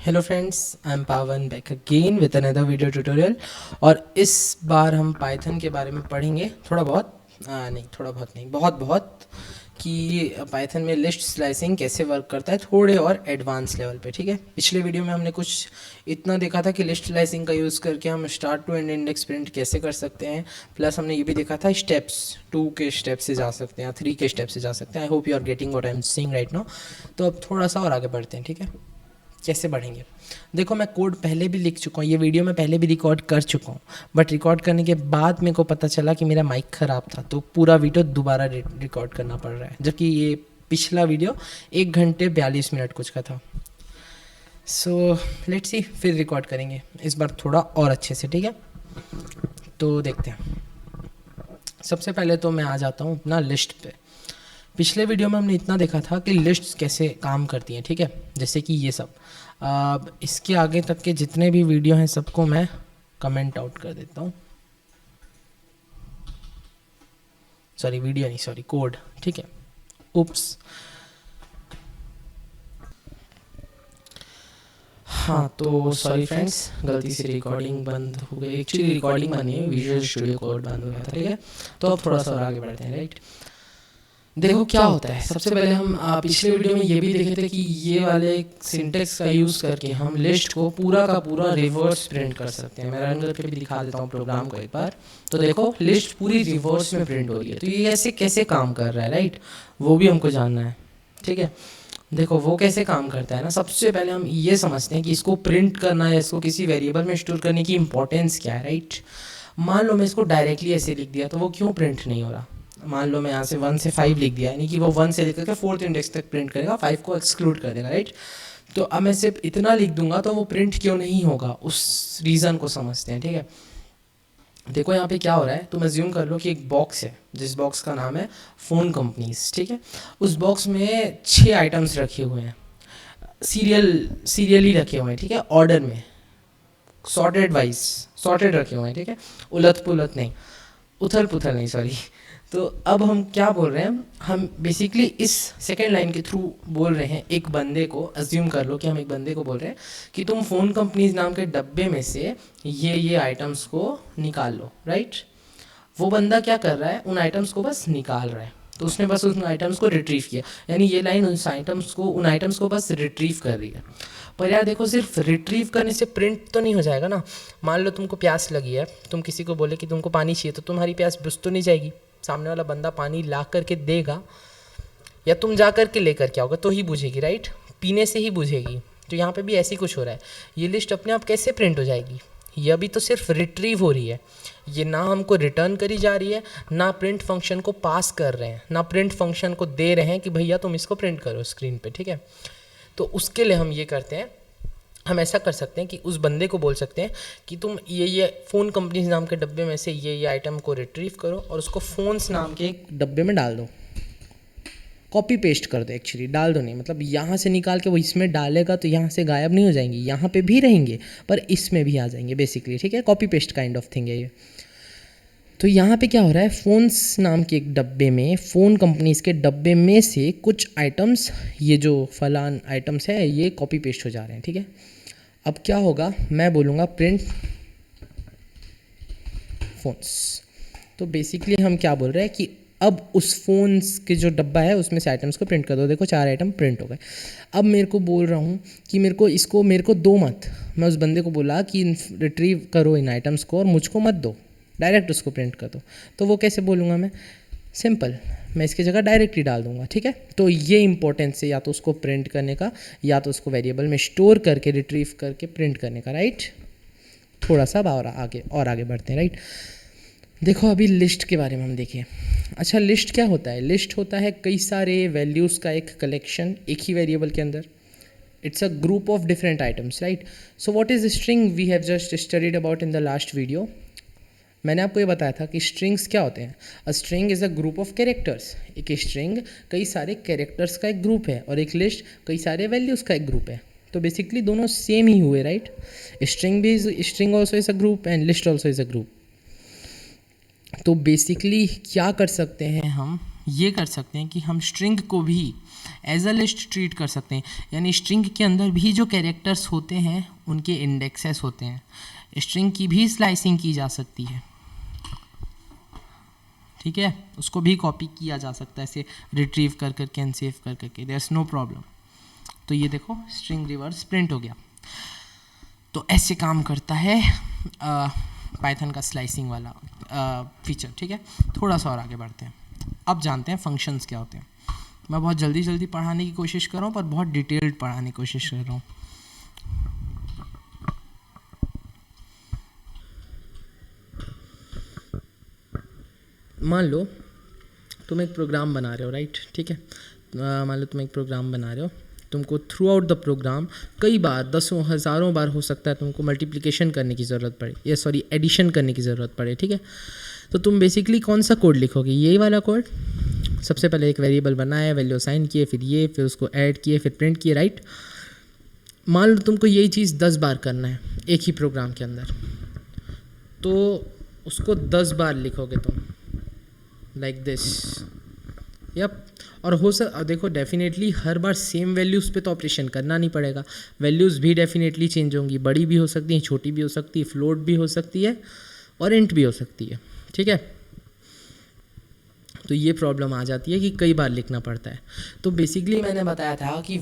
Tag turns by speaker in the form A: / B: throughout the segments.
A: Hello friends, I am पावन back again with another video tutorial. और इस बार हम पाइथन के बारे में पढ़ेंगे थोड़ा बहुत नहीं, बहुत बहुत कि पाइथन में लिस्ट स्लाइसिंग कैसे वर्क करता है, थोड़े और एडवांस लेवल पे। ठीक है, पिछले वीडियो में हमने कुछ इतना देखा था कि लिस्ट स्लाइसिंग का यूज़ करके हम start to end index print कैसे कर सकते हैं। प्लस हमने ये भी देखा था स्टेप्स 2 के स्टेप से जा सकते हैं या 3 के स्टेप से जा सकते हैं। I hope you are getting what I am saying right now. तो अब थोड़ा सा और आगे बढ़ते हैं। ठीक है, कैसे बढ़ेंगे। देखो, मैं कोड पहले भी लिख चुका हूँ, ये वीडियो मैं पहले भी रिकॉर्ड कर चुका हूँ, बट रिकॉर्ड करने के बाद मेरे को पता चला कि मेरा माइक ख़राब था, तो पूरा वीडियो दोबारा रिकॉर्ड करना पड़ रहा है, जबकि ये पिछला वीडियो 1 घंटे 42 मिनट कुछ का था। सो लेट्स सी, फिर रिकॉर्ड करेंगे इस बार थोड़ा और अच्छे से। ठीक है, तो देखते हैं। सबसे पहले तो मैं आ जाता हूँ अपना लिस्ट पे। पिछले वीडियो में हमने इतना देखा था कि लिस्ट्स कैसे काम करती हैं। ठीक है, जैसे कि ये सब इसके आगे तक के जितने भी वीडियो हैं सबको मैं कमेंट आउट कर देता हूँ। सॉरी, वीडियो नहीं, सॉरी कोड। ठीक है, उप्स। हाँ, तो सॉरी फ्रेंड्स, गलती से रिकॉर्डिंग बंद हो गई। एक्चुअली रिकॉर्डिंग बनी है, विजुअल स्टूडियो कोड बंद हो गया था। ठीक है, तो अब थोड़ा सा और आगे बढ़ते हैं। राइट, देखो क्या होता है। सबसे पहले हम पिछले वीडियो में ये भी देखे थे कि ये वाले सिंटेक्स का यूज़ करके हम लिस्ट को पूरा का पूरा रिवर्स प्रिंट कर सकते हैं। मैं रन करके भी दिखा देता हूँ प्रोग्राम को एक बार। तो देखो, लिस्ट पूरी रिवर्स में प्रिंट हो रही है। तो ये ऐसे कैसे काम कर रहा है, राइट, वो भी हमको जानना है। ठीक है, देखो वो कैसे काम करता है ना। सबसे पहले हम ये समझते हैं कि इसको प्रिंट करना है, इसको किसी वेरिएबल में स्टोर करने की इंपॉर्टेंस क्या है। राइट, मान लो मैं इसको डायरेक्टली ऐसे लिख दिया, तो वो क्यों प्रिंट नहीं हो रहा। मान लो मैं यहाँ से 1 से 5 लिख दिया, यानी कि वो 1 से लेकर के 4th इंडेक्स तक प्रिंट करेगा, 5 को एक्सक्लूड कर देगा। राइट, तो अब मैं सिर्फ इतना लिख दूंगा तो वो प्रिंट क्यों नहीं होगा, उस रीज़न को समझते हैं। ठीक है, देखो यहाँ पे क्या हो रहा है। तुम अज्यूम कर लो कि एक बॉक्स है, जिस बॉक्स का नाम है फ़ोन कंपनीज। ठीक है, उस बॉक्स में 6 आइटम्स रखे हुए हैं, सीरियली रखे हुए हैं। ठीक है, ऑर्डर में, सॉर्टेड रखे हुए हैं। ठीक है, उलट पुलट नहीं, उथल पुथल नहीं, सॉरी। तो अब हम क्या बोल रहे हैं, हम बेसिकली इस सेकेंड लाइन के थ्रू बोल रहे हैं एक बंदे को। अज्यूम कर लो कि हम एक बंदे को बोल रहे हैं कि तुम फ़ोन कंपनीज नाम के डब्बे में से ये आइटम्स को निकाल लो। राइट, वो बंदा क्या कर रहा है, उन आइटम्स को बस निकाल रहा है। तो उसने बस उन आइटम्स को रिट्रीव किया, यानी ये लाइन उन आइटम्स को बस रिट्रीव कर रही है। पर यार देखो, सिर्फ रिट्रीव करने से प्रिंट तो नहीं हो जाएगा ना। मान लो तुमको प्यास लगी है, तुम किसी को बोले कि तुमको पानी चाहिए, तो तुम्हारी प्यास बुझ तो नहीं जाएगी। सामने वाला बंदा पानी ला करके देगा या तुम जा करके लेकर के आओगे तो ही बुझेगी। राइट, पीने से ही बुझेगी। तो यहाँ पे भी ऐसी कुछ हो रहा है। ये लिस्ट अपने आप कैसे प्रिंट हो जाएगी, ये अभी तो सिर्फ रिट्रीव हो रही है। ये ना हमको रिटर्न करी जा रही है, ना प्रिंट फंक्शन को पास कर रहे हैं, ना प्रिंट फंक्शन को दे रहे हैं कि भैया तुम इसको प्रिंट करो स्क्रीन पे। ठीक है, तो उसके लिए हम ये करते हैं, हम ऐसा कर सकते हैं कि उस बंदे को बोल सकते हैं कि तुम ये फ़ोन कंपनीज नाम के डब्बे में से ये आइटम को रिट्रीव करो और उसको फ़ोन्स नाम के एक डब्बे में डाल दो। कॉपी पेस्ट कर दो, एक्चुअली डाल दो नहीं, मतलब यहाँ से निकाल के वो इसमें डालेगा तो यहाँ से गायब नहीं हो जाएंगी, यहाँ पे भी रहेंगे पर इसमें भी आ जाएंगे बेसिकली। ठीक है, copy paste kind of thing है ये। तो यहाँ पे क्या हो रहा है, फ़ोन्स नाम के एक डब्बे में, फ़ोन कंपनीज़ के डब्बे में से कुछ आइटम्स, ये जो फलान आइटम्स है, ये कॉपी पेस्ट हो जा रहे हैं। ठीक है, अब क्या होगा, मैं बोलूँगा प्रिंट फ़ोन्स। तो बेसिकली हम क्या बोल रहे हैं कि अब उस फ़ोन्स के जो डब्बा है उसमें से आइटम्स को प्रिंट कर दो। देखो 4 आइटम प्रिंट हो गए। अब मेरे को बोल रहा हूँ कि मेरे को दो मत। मैं उस बंदे को बोला कि रिट्रीव करो इन आइटम्स को और मुझको मत दो, डायरेक्ट उसको प्रिंट कर दो। तो वो कैसे बोलूँगा मैं, सिंपल, मैं इसकी जगह डायरेक्टली डाल दूंगा। ठीक है, तो ये इंपॉर्टेंस है या तो उसको प्रिंट करने का या तो उसको वेरिएबल में स्टोर करके रिट्रीव करके प्रिंट करने का। राइट, थोड़ा सा और आगे बढ़ते हैं। राइट, देखो अभी लिस्ट के बारे में हम देखें। अच्छा, लिस्ट क्या होता है, लिस्ट होता है कई सारे वैल्यूज़ का एक कलेक्शन एक ही वेरिएबल के अंदर। It's a group of different items. Right, so what is string, we have just studied about in the last video. मैंने आपको ये बताया था कि स्ट्रिंग्स क्या होते हैं। A string is a group of characters. एक स्ट्रिंग कई सारे कैरेक्टर्स का एक ग्रुप है और एक लिस्ट कई सारे वैल्यूज़ का एक ग्रुप है। तो बेसिकली दोनों सेम ही हुए। Right, string also is a group and list also is a group. तो बेसिकली क्या कर सकते हैं, हम ये कर सकते हैं कि हम स्ट्रिंग को भी एज अ लिस्ट ट्रीट कर सकते हैं, यानी स्ट्रिंग के अंदर भी जो कैरेक्टर्स होते हैं उनके इंडेक्सेस होते हैं। स्ट्रिंग की भी स्लाइसिंग की जा सकती है, ठीक है, उसको भी कॉपी किया जा सकता है ऐसे रिट्रीव कर करके एंड सेव कर करके, देयर इज नो प्रॉब्लम। तो ये देखो स्ट्रिंग रिवर्स प्रिंट हो गया। तो ऐसे काम करता है पाइथन का स्लाइसिंग वाला फीचर, ठीक है। थोड़ा सा और आगे बढ़ते हैं, अब जानते हैं फंक्शंस क्या होते हैं। मैं बहुत जल्दी जल्दी पढ़ाने की कोशिश कर रहा हूँ, पर बहुत डिटेल्ड पढ़ाने की कोशिश कर रहा हूँ। मान लो तुम एक प्रोग्राम बना रहे हो, राइट, ठीक है। मान लो तुम एक प्रोग्राम बना रहे हो, तुमको थ्रू आउट द प्रोग्राम कई बार, दसों हज़ारों बार हो सकता है तुमको मल्टीप्लिकेशन करने की ज़रूरत पड़े, या सॉरी एडिशन करने की ज़रूरत पड़े, ठीक है। तो तुम बेसिकली कौन सा कोड लिखोगे, यही वाला कोड। सबसे पहले एक वेरिएबल बनाया, वैल्यू असाइन किए, फिर उसको ऐड किए, फिर प्रिंट किए, राइट। मान लो तुमको यही चीज़ 10 बार करना है एक ही प्रोग्राम के अंदर, तो उसको 10 बार लिखोगे तुम, लाइक दिस, यप। और देखो डेफिनेटली हर बार सेम वैल्यूज़ पे तो ऑपरेशन करना नहीं पड़ेगा, वैल्यूज़ भी डेफिनेटली चेंज होंगी, बड़ी भी हो सकती हैं, छोटी भी हो सकती है, फ्लोट भी हो सकती है और इंट भी हो सकती है, ठीक है। तो ये प्रॉब्लम आ जाती है कि कई बार लिखना पड़ता है। तो बेसिकली मैंने बताया था कि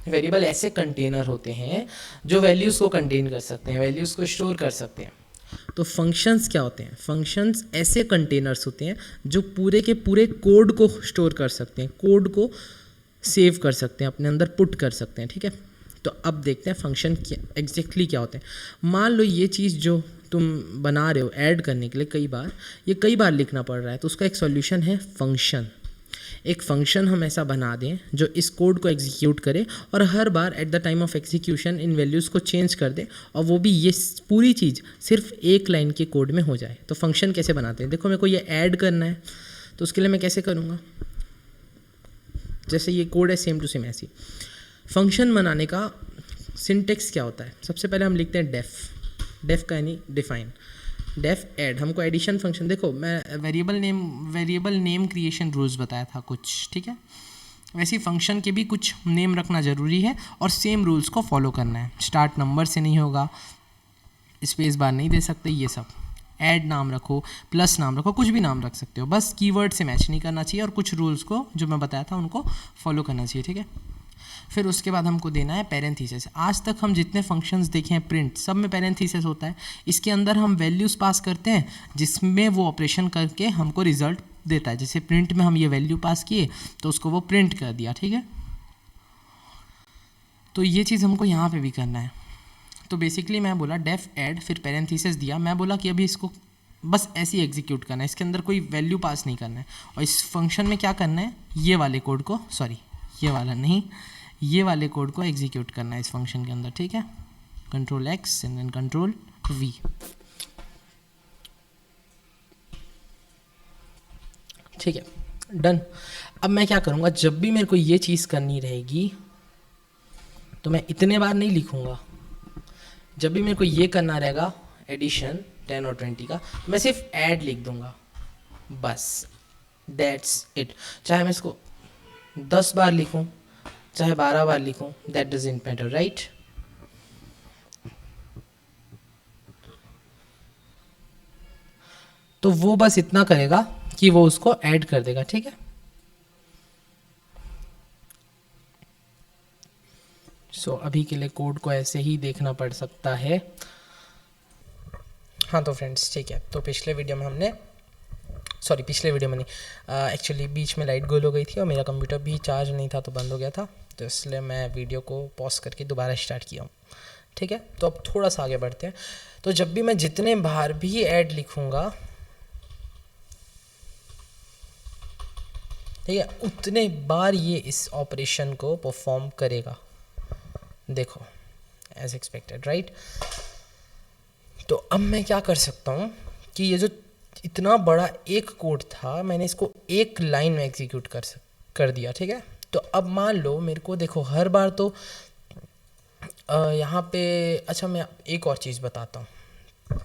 A: वेरिएबल ऐसे कंटेनर होते हैं जो वैल्यूज़ को कंटेन कर सकते हैं, वैल्यूज़ को स्टोर कर सकते हैं। तो फंक्शंस क्या होते हैं, फंक्शंस ऐसे कंटेनर्स होते हैं जो पूरे के पूरे कोड को स्टोर कर सकते हैं, कोड को सेव कर सकते हैं, अपने अंदर पुट कर सकते हैं, ठीक है। तो अब देखते हैं फंक्शन एग्जैक्टली क्या होते हैं। मान लो ये चीज़ जो तुम बना रहे हो ऐड करने के लिए कई बार लिखना पड़ रहा है, तो उसका एक सॉल्यूशन है फंक्शन। एक फंक्शन हम ऐसा बना दें जो इस कोड को एग्जीक्यूट करे और हर बार at the time of execution इन वैल्यूज़ को चेंज कर दे, और वो भी ये पूरी चीज़ सिर्फ एक लाइन के कोड में हो जाए। तो फंक्शन कैसे बनाते हैं, देखो मेरे को ये ऐड करना है, तो उसके लिए मैं कैसे करूँगा, जैसे ये कोड है सेम टू सेम ऐसी। फंक्शन बनाने का सिंटेक्स क्या होता है, सबसे पहले हम लिखते हैं डेफ का यानी डिफाइन, डेफ ऐड, हमको एडिशन फंक्शन, देखो मैं वेरिएबल नेम क्रिएशन रूल्स बताया था कुछ, ठीक है। वैसे ही फंक्शन के भी कुछ नेम रखना ज़रूरी है और सेम रूल्स को फॉलो करना है। स्टार्ट नंबर से नहीं होगा, स्पेस बार नहीं दे सकते, ये सब। ऐड नाम रखो, प्लस नाम रखो, कुछ भी नाम रख सकते हो, बस कीवर्ड से मैच नहीं करना चाहिए और कुछ रूल्स को जो मैं बताया था उनको फॉलो करना चाहिए, ठीक है। फिर उसके बाद हमको देना है पैरेंथेसिस। आज तक हम जितने फंक्शंस देखे हैं प्रिंट, सब में पैरेंथेसिस होता है। इसके अंदर हम वैल्यूज़ पास करते हैं जिसमें वो ऑपरेशन करके हमको रिजल्ट देता है। जैसे प्रिंट में हम ये वैल्यू पास किए तो उसको वो प्रिंट कर दिया, ठीक है। तो ये चीज़ हमको यहाँ पे भी करना है। तो बेसिकली मैं बोला डेफ ऐड, फिर पैरेंथेसिस दिया, मैं बोला कि अभी इसको बस ऐसे ही एग्जीक्यूट करना है, इसके अंदर कोई वैल्यू पास नहीं करना है। और इस फंक्शन में क्या करना है, ये वाले कोड को, सॉरी ये वाला नहीं, ये वाले कोड को एग्जीक्यूट करना है इस फंक्शन के अंदर, ठीक है। Control X and then control V. ठीक है, डन। अब मैं क्या करूँगा, जब भी मेरे को ये चीज़ करनी रहेगी तो मैं इतने बार नहीं लिखूँगा। जब भी मेरे को ये करना रहेगा एडिशन 10 और 20 का, मैं सिर्फ ऐड लिख दूँगा, बस दैट्स इट। चाहे मैं इसको 10 बार लिखूँ चाहे 12 बार लिखूँ, दैट डजंट मैटर, राइट। तो वो बस इतना करेगा कि वो उसको ऐड कर देगा, ठीक है। सो अभी के लिए कोड को ऐसे ही देखना पड़ सकता है। हाँ तो फ्रेंड्स ठीक है, तो पिछले वीडियो में नहीं, एक्चुअली बीच में लाइट गोल हो गई थी और मेरा कंप्यूटर भी चार्ज नहीं था तो बंद हो गया था, तो इसलिए मैं वीडियो को पॉज करके दोबारा स्टार्ट किया हूँ, ठीक है। तो अब थोड़ा सा आगे बढ़ते हैं। तो जब भी मैं जितने बार भी ऐड लिखूँगा, ठीक है, उतने बार ये इस ऑपरेशन को परफॉर्म करेगा। देखो एज एक्सपेक्टेड, राइट। तो अब मैं क्या कर सकता हूँ कि ये जो इतना बड़ा एक कोड था, मैंने इसको एक लाइन में एग्जीक्यूट कर दिया, ठीक है। तो अब मान लो मेरे को, देखो हर बार तो यहाँ पे, अच्छा मैं एक और चीज़ बताता हूँ,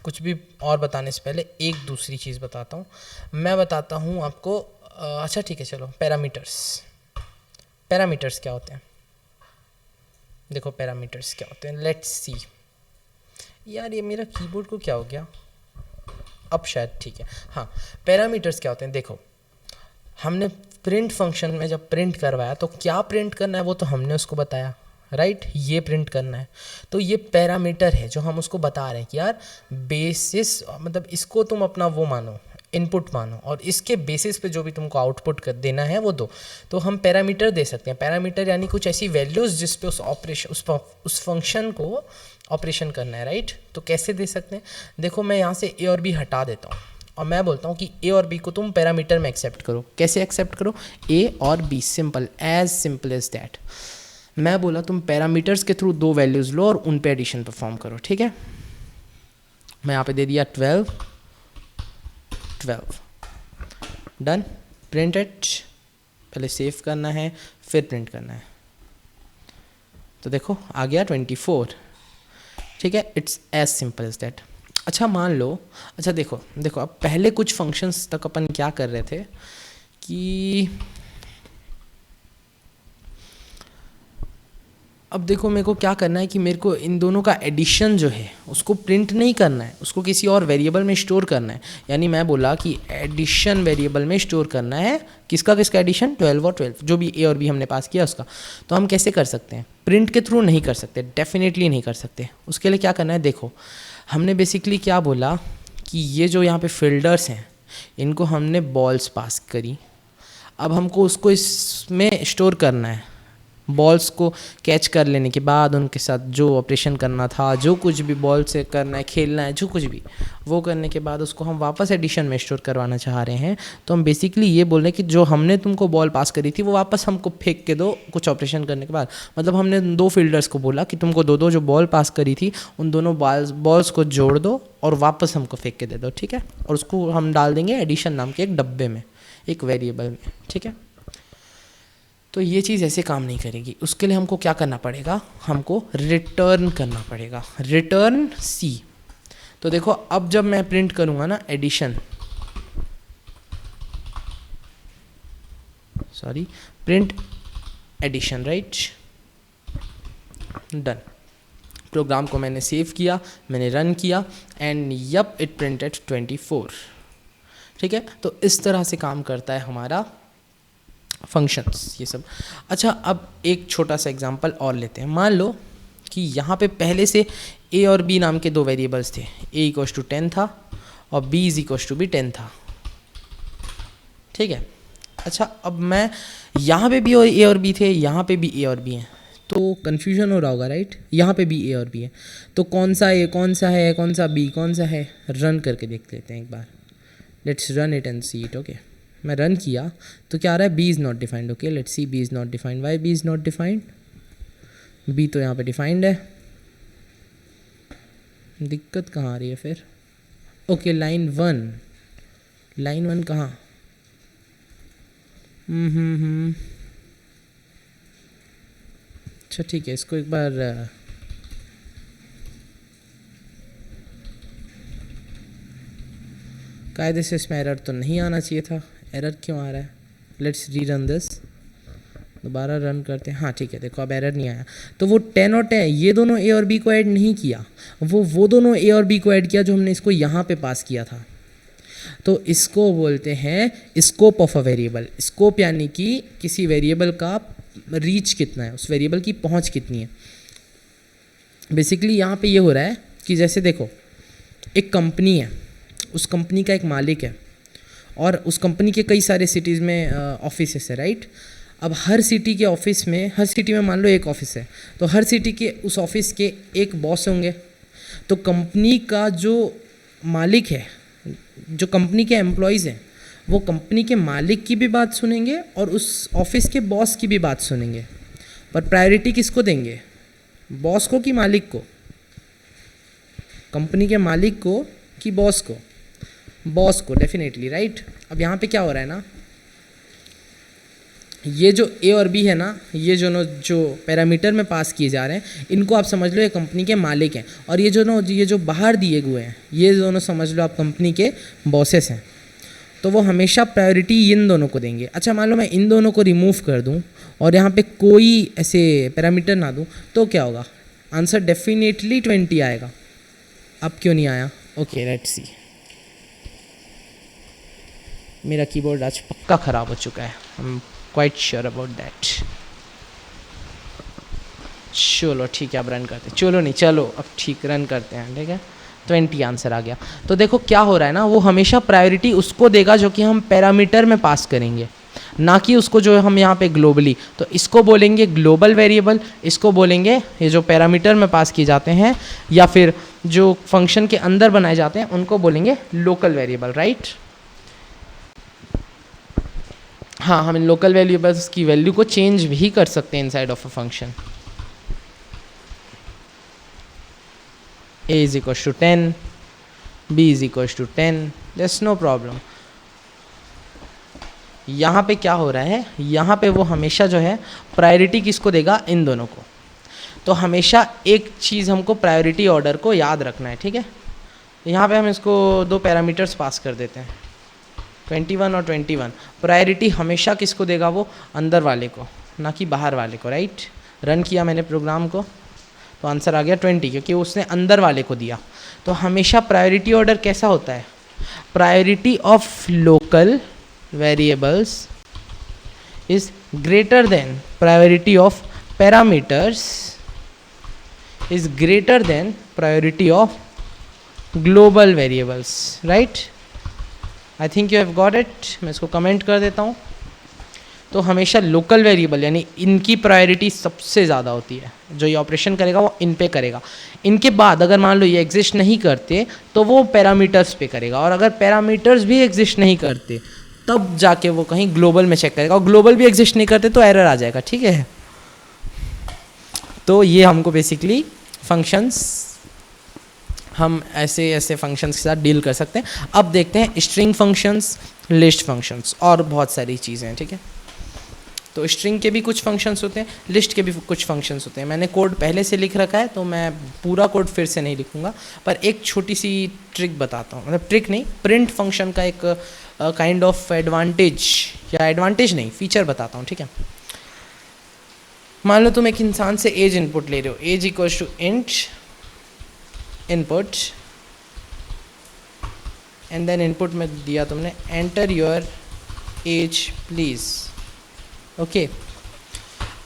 A: कुछ भी और बताने से पहले एक दूसरी चीज़ बताता हूँ। मैं बताता हूँ आपको, अच्छा ठीक है चलो, पैरामीटर्स, पैरामीटर्स क्या होते हैं? देखो पैरामीटर्स क्या होते हैं, लेट्स सी। यार ये मेरा कीबोर्ड को क्या हो गया, अब शायद ठीक है। हाँ, पैरामीटर्स क्या होते हैं, देखो हमने प्रिंट फंक्शन में जब प्रिंट करवाया तो क्या प्रिंट करना है वो तो हमने उसको बताया, राइट, ये प्रिंट करना है। तो ये पैरामीटर है जो हम उसको बता रहे हैं कि यार बेसिस, मतलब इसको तुम अपना वो मानो, इनपुट मानो, और इसके बेसिस पे जो भी तुमको आउटपुट कर देना है वो दो। तो हम पैरामीटर दे सकते हैं। पैरामीटर यानी कुछ ऐसी वैल्यूज़ जिस पे उस ऑपरेशन उस फंक्शन को ऑपरेशन करना है, राइट। तो कैसे दे सकते हैं, देखो मैं यहाँ से ए और बी हटा देता हूँ और मैं बोलता हूँ कि ए और बी को तुम पैरामीटर में एक्सेप्ट करो। कैसे एक्सेप्ट करो, ए और बी, सिंपल एज दैट। मैं बोला तुम पैरामीटर्स के थ्रू दो वैल्यूज़ लो और उन पे एडिशन परफॉर्म करो, ठीक है। मैं यहाँ पे दे दिया 12 डन। प्रिंट इट, पहले सेव करना है फिर प्रिंट करना है। तो देखो आ गया 24, ठीक है। It's as simple as that. अच्छा मान लो, अच्छा देखो अब पहले कुछ फंक्शंस तक अपन क्या कर रहे थे कि अब देखो मेरे को क्या करना है कि मेरे को इन दोनों का एडिशन जो है उसको प्रिंट नहीं करना है, उसको किसी और वेरिएबल में स्टोर करना है। यानी मैं बोला कि एडिशन वेरिएबल में स्टोर करना है, किसका एडिशन, 12 और 12, जो भी ए और बी हमने पास किया उसका। तो हम कैसे कर सकते हैं, प्रिंट के थ्रू नहीं कर सकते, डेफिनेटली नहीं कर सकते। उसके लिए क्या करना है, देखो हमने बेसिकली क्या बोला कि ये जो यहाँ पे फिल्डर्स हैं इनको हमने बॉल्स पास करी। अब हमको उसको इसमें स्टोर करना है। बॉल्स को कैच कर लेने के बाद उनके साथ जो ऑपरेशन करना था, जो कुछ भी बॉल से करना है, खेलना है, जो कुछ भी, वो करने के बाद उसको हम वापस एडिशन में स्टोर करवाना चाह रहे हैं। तो हम बेसिकली ये बोल रहे हैं कि जो हमने तुमको बॉल पास करी थी वो वापस हमको फेंक के दो कुछ ऑपरेशन करने के बाद। मतलब हमने दो फील्डर्स को बोला कि तुमको दो जो बॉल पास करी थी उन दोनों बॉल्स को जोड़ दो और वापस हमको फेंक के दे दो, ठीक है। और उसको हम डाल देंगे एडिशन नाम के एक डब्बे में, एक वेरिएबल में, ठीक है। तो ये चीज़ ऐसे काम नहीं करेगी। उसके लिए हमको क्या करना पड़ेगा, हमको रिटर्न करना पड़ेगा, रिटर्न सी। तो देखो अब जब मैं प्रिंट करूँगा ना addition, print addition, right, done. Program को मैंने सेव किया, मैंने रन किया एंड यप इट प्रिंटेड 24, ठीक है। तो इस तरह से काम करता है हमारा फंक्शंस ये सब। अच्छा अब एक छोटा सा एग्जांपल और लेते हैं। मान लो कि यहाँ पे पहले से ए और बी नाम के दो वेरिएबल्स थे, ए इक्वल्स टू 10 था और बी इज इक्वल्स टू भी 10 था, ठीक है। अच्छा अब मैं यहाँ पे भी ए और बी थे, यहाँ पे भी ए और बी हैं, तो कन्फ्यूजन हो रहा होगा, राइट। यहाँ पे भी ए और बी है, तो कौन सा ए कौन सा है, कौन सा बी कौन सा है, रन करके देख लेते हैं एक बार। Let's run it and see it, okay. मैं रन किया तो क्या आ रहा है, B is not defined, okay. Let's see B is not defined, why B is not defined, B तो यहाँ पे डिफाइंड है, दिक्कत कहाँ आ रही है फिर, ओके। लाइन वन कहाँ, अच्छा ठीक है, इसको एक बार कायदे से इसमें एरर तो नहीं आना चाहिए था, एरर क्यों आ रहा है। लेट्स री रन दिस, दोबारा रन करते हैं। हाँ ठीक है, देखो अब एरर नहीं आया। तो वो 10 और 10 ये दोनों ए और बी को ऐड नहीं किया, वो दोनों ए और बी को ऐड किया जो हमने इसको यहाँ पे पास किया था। तो इसको बोलते हैं scope of a variable. Scope यानी कि किसी वेरिएबल का रीच कितना है, उस वेरिएबल की पहुँच कितनी है। बेसिकली यहाँ पे ये हो रहा है कि जैसे देखो एक कंपनी है, उस कंपनी का एक मालिक है और उस कंपनी के कई सारे सिटीज़ में ऑफिस है, राइट। अब हर सिटी के ऑफिस में, हर सिटी में मान लो एक ऑफिस है, तो हर सिटी के उस ऑफिस के एक बॉस होंगे। तो कंपनी का जो मालिक है, जो कंपनी के एम्प्लॉयज़ हैं, वो कंपनी के मालिक की भी बात सुनेंगे और उस ऑफिस के बॉस की भी बात सुनेंगे। पर प्रायोरिटी किसको देंगे, बॉस को कि मालिक को, कंपनी के मालिक को कि बॉस को, बॉस को डेफिनेटली, राइट। अब यहाँ पे क्या हो रहा है ना, ये जो ए और बी है ना, ये जो पैरामीटर में पास किए जा रहे हैं, इनको आप समझ लो ये कंपनी के मालिक हैं, और ये जो बाहर दिए हुए हैं ये दोनों समझ लो आप कंपनी के बॉसेस हैं। तो वो हमेशा प्रायोरिटी इन दोनों को देंगे। अच्छा मान लो मैं इन दोनों को रिमूव कर दूं और यहाँ पे कोई ऐसे पैरामीटर ना दूं तो क्या होगा? आंसर डेफिनेटली 20 आएगा। अब क्यों नहीं आया? ओके लेट्स सी। मेरा कीबोर्ड आज पक्का ख़राब हो चुका है, I am quite sure about that. चलो ठीक है अब रन करते हैं। चलो नहीं चलो अब ठीक रन करते हैं, ठीक है। 20 आंसर आ गया। तो देखो क्या हो रहा है ना, वो हमेशा प्रायोरिटी उसको देगा जो कि हम पैरामीटर में पास करेंगे, ना कि उसको जो हम यहाँ पे ग्लोबली। तो इसको बोलेंगे ग्लोबल वेरिएबल, इसको बोलेंगे ये जो पैरामीटर में पास किए जाते हैं या फिर जो फंक्शन के अंदर बनाए जाते हैं उनको बोलेंगे लोकल वेरिएबल, राइट। हाँ, हम इन लोकल वेरिएबल्स की वैल्यू को चेंज भी कर सकते हैं inside of a function. a is equals to 10, b is equals to 10, there's no problem। यहाँ पे क्या हो रहा है, यहाँ पे वो हमेशा जो है प्रायोरिटी किसको देगा? इन दोनों को। तो हमेशा एक चीज़ हमको प्रायोरिटी ऑर्डर को याद रखना है, ठीक है। यहाँ पे हम इसको दो पैरामीटर्स पास कर देते हैं 21 और 21। प्रायोरिटी हमेशा किसको देगा? वो अंदर वाले को, ना कि बाहर वाले को, राइट। रन किया मैंने प्रोग्राम को तो आंसर आ गया 20, क्योंकि उसने अंदर वाले को दिया। तो हमेशा प्रायोरिटी ऑर्डर कैसा होता है? Priority of local variables is greater than priority of parameters is greater than priority of global variables, right. I think you have got it. मैं इसको कमेंट कर देता हूँ। तो हमेशा लोकल वेरिएबल यानी इनकी प्रायोरिटी सबसे ज़्यादा होती है, जो ये ऑपरेशन करेगा वो इन पे करेगा। इनके बाद अगर मान लो ये एग्जिस्ट नहीं करते तो वो पैरामीटर्स पे करेगा, और अगर पैरामीटर्स भी एग्जिस्ट नहीं करते तब जाके वो कहीं ग्लोबल में चेक करेगा, और ग्लोबल भी एग्जिस्ट नहीं करते तो एरर आ जाएगा, ठीक है। तो ये हमको बेसिकली फंक्शंस, हम ऐसे ऐसे फंक्शंस के साथ डील कर सकते हैं। अब देखते हैं स्ट्रिंग फंक्शंस, लिस्ट फंक्शंस और बहुत सारी चीज़ें हैं, ठीक है। तो स्ट्रिंग के भी कुछ फंक्शंस होते हैं, लिस्ट के भी कुछ फंक्शंस होते हैं। मैंने कोड पहले से लिख रखा है तो मैं पूरा कोड फिर से नहीं लिखूंगा, पर एक छोटी सी ट्रिक बताता हूँ, मतलब ट्रिक नहीं, प्रिंट फंक्शन का एक काइंड ऑफ एडवांटेज, या एडवांटेज नहीं फीचर बताता हूँ, ठीक है। मान लो तुम एक इंसान से एज इनपुट ले रहे हो, age equals to int input, and then input में दिया तुमने enter your age please, okay.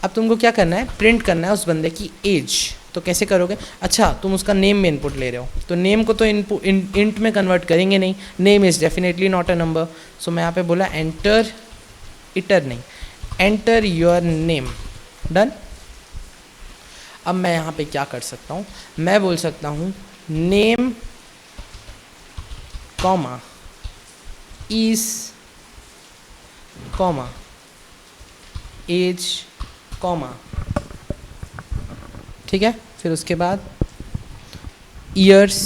A: अब तुमको क्या करना है? प्रिंट करना है उस बंदे की एज। तो कैसे करोगे? अच्छा तुम उसका नेम में इनपुट ले रहे हो, तो नेम को तो इंट में कन्वर्ट करेंगे नहीं, name is definitely not a number. So मैं यहाँ पे बोला एंटर, इटर नहीं, एंटर योर नेम, डन। अब मैं यहाँ पे क्या कर सकता हूँ? मैं बोल सकता हूँ name comma is comma age comma, ठीक है। फिर उसके बाद ईयर्स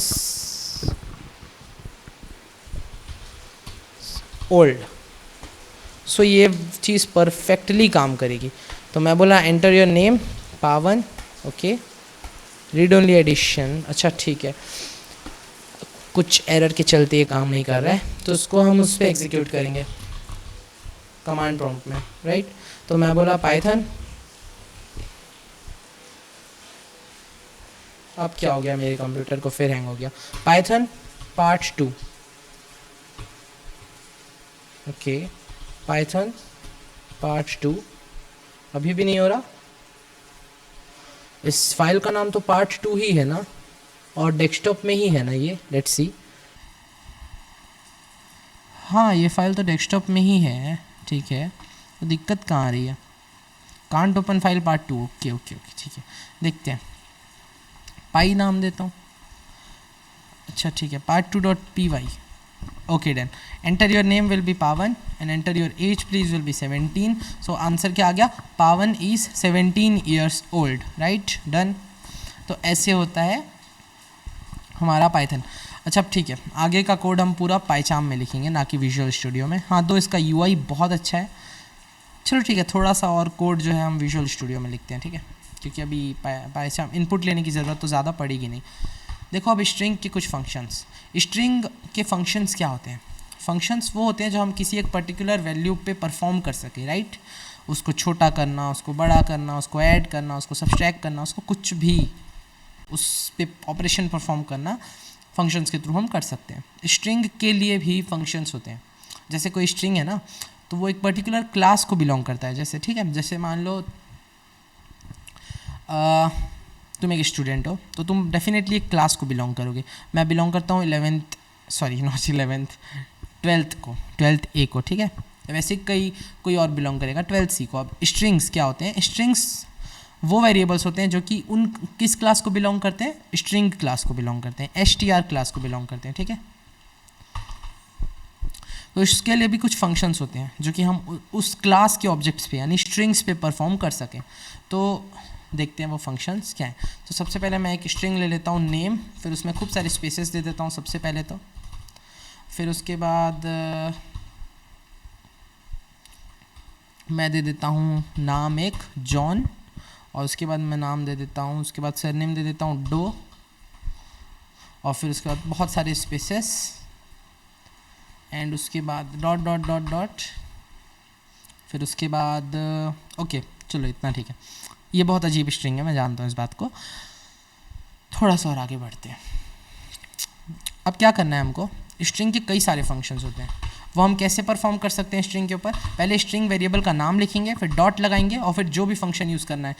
A: ओल्ड। सो ये चीज़ परफेक्टली काम करेगी। तो मैं बोला एंटर योर नेम पावन, ओके, रीड ओनली एडिशन, अच्छा ठीक है, कुछ एरर के चलते ये काम नहीं कर रहा है, तो उसको हम उस पर एग्जीक्यूट करेंगे कमांड प्रॉम्प्ट में, राइट। तो मैं बोला पाइथन, अब क्या हो गया मेरे कंप्यूटर को, फिर हैंग हो गया, Python part 2, okay, Python part 2, अभी भी नहीं हो रहा। इस फाइल का नाम तो पार्ट 2 ही है ना, और डेस्कटॉप में ही है ना ये, लेट्स सी। हाँ ये फाइल तो डेस्कटॉप में ही है, ठीक है, तो दिक्कत कहाँ आ रही है? Can't open file part 2, okay okay okay, ठीक है, देखते हैं। पाई नाम देता हूँ, अच्छा ठीक है, part 2.py, okay done. Enter your name will be Pavan and enter your age please will be 17। So answer क्या आ गया? Pavan is 17 years old, right, done. तो ऐसे होता है हमारा पाइथन। अच्छा अब ठीक है, आगे का कोड हम पूरा पाइचाम में लिखेंगे, ना कि विजुअल स्टूडियो में। हाँ तो इसका यूआई बहुत अच्छा है। चलो ठीक है, थोड़ा सा और कोड जो है हम विजुअल स्टूडियो में लिखते हैं, ठीक है, क्योंकि अभी पाइचाम इनपुट लेने की ज़रूरत तो ज़्यादा पड़ेगी नहीं। देखो अब स्ट्रिंग के कुछ फंक्शंस, स्ट्रिंग के फंक्शंस क्या होते हैं? फंक्शंस वो होते हैं जो हम किसी एक पर्टिकुलर वैल्यू पे परफॉर्म कर सकें, राइट। उसको छोटा करना, उसको बड़ा करना, उसको ऐड करना, उसको सब्सट्रैक्ट करना, उसको कुछ भी उस पे ऑपरेशन परफॉर्म करना फंक्शंस के थ्रू हम कर सकते हैं। स्ट्रिंग के लिए भी फंक्शंस होते हैं। जैसे कोई स्ट्रिंग है ना, तो वो एक पर्टिकुलर क्लास को बिलोंग करता है। जैसे ठीक है, जैसे मान लो तुम एक स्टूडेंट हो, तो तुम डेफिनेटली एक क्लास को बिलोंग करोगे। मैं बिलोंग करता हूँ 12th ए को, ठीक है। वैसे कोई और बिलोंग करेगा 12th सी को। अब स्ट्रिंग्स क्या होते हैं? स्ट्रिंग्स वो वेरिएबल्स होते हैं जो कि उन किस क्लास को बिलोंग करते हैं? स्ट्रिंग क्लास को बिलोंग करते हैं, str क्लास को बिलोंग करते हैं, ठीक है। तो इसके लिए भी कुछ फंक्शंस होते हैं जो कि हम उस क्लास के ऑब्जेक्ट्स पे यानी स्ट्रिंग्स पे परफॉर्म कर सकें। तो देखते हैं वो फंक्शंस क्या हैं। तो सबसे पहले मैं एक स्ट्रिंग ले लेता हूँ नेम, फिर उसमें खूब सारे स्पेसेस दे देता हूँ सबसे पहले तो। फिर उसके बाद मैं दे देता हूँ नाम एक जॉन, और उसके बाद मैं नाम दे देता हूँ, उसके बाद सरनेम दे देता हूँ डो, और फिर उसके बाद बहुत सारे स्पेसेस, एंड उसके बाद डॉट डॉट डॉट डॉट, फिर उसके बाद ओके चलो इतना ठीक है। ये बहुत अजीब स्ट्रिंग है, मैं जानता हूँ इस बात को। थोड़ा सा और आगे बढ़ते हैं। अब क्या करना है हमको? स्ट्रिंग के कई सारे फंक्शंस होते हैं, वो हम कैसे परफॉर्म कर सकते हैं स्ट्रिंग के ऊपर? पहले स्ट्रिंग वेरिएबल का नाम लिखेंगे, फिर डॉट लगाएंगे, और फिर जो भी फंक्शन यूज़ करना है,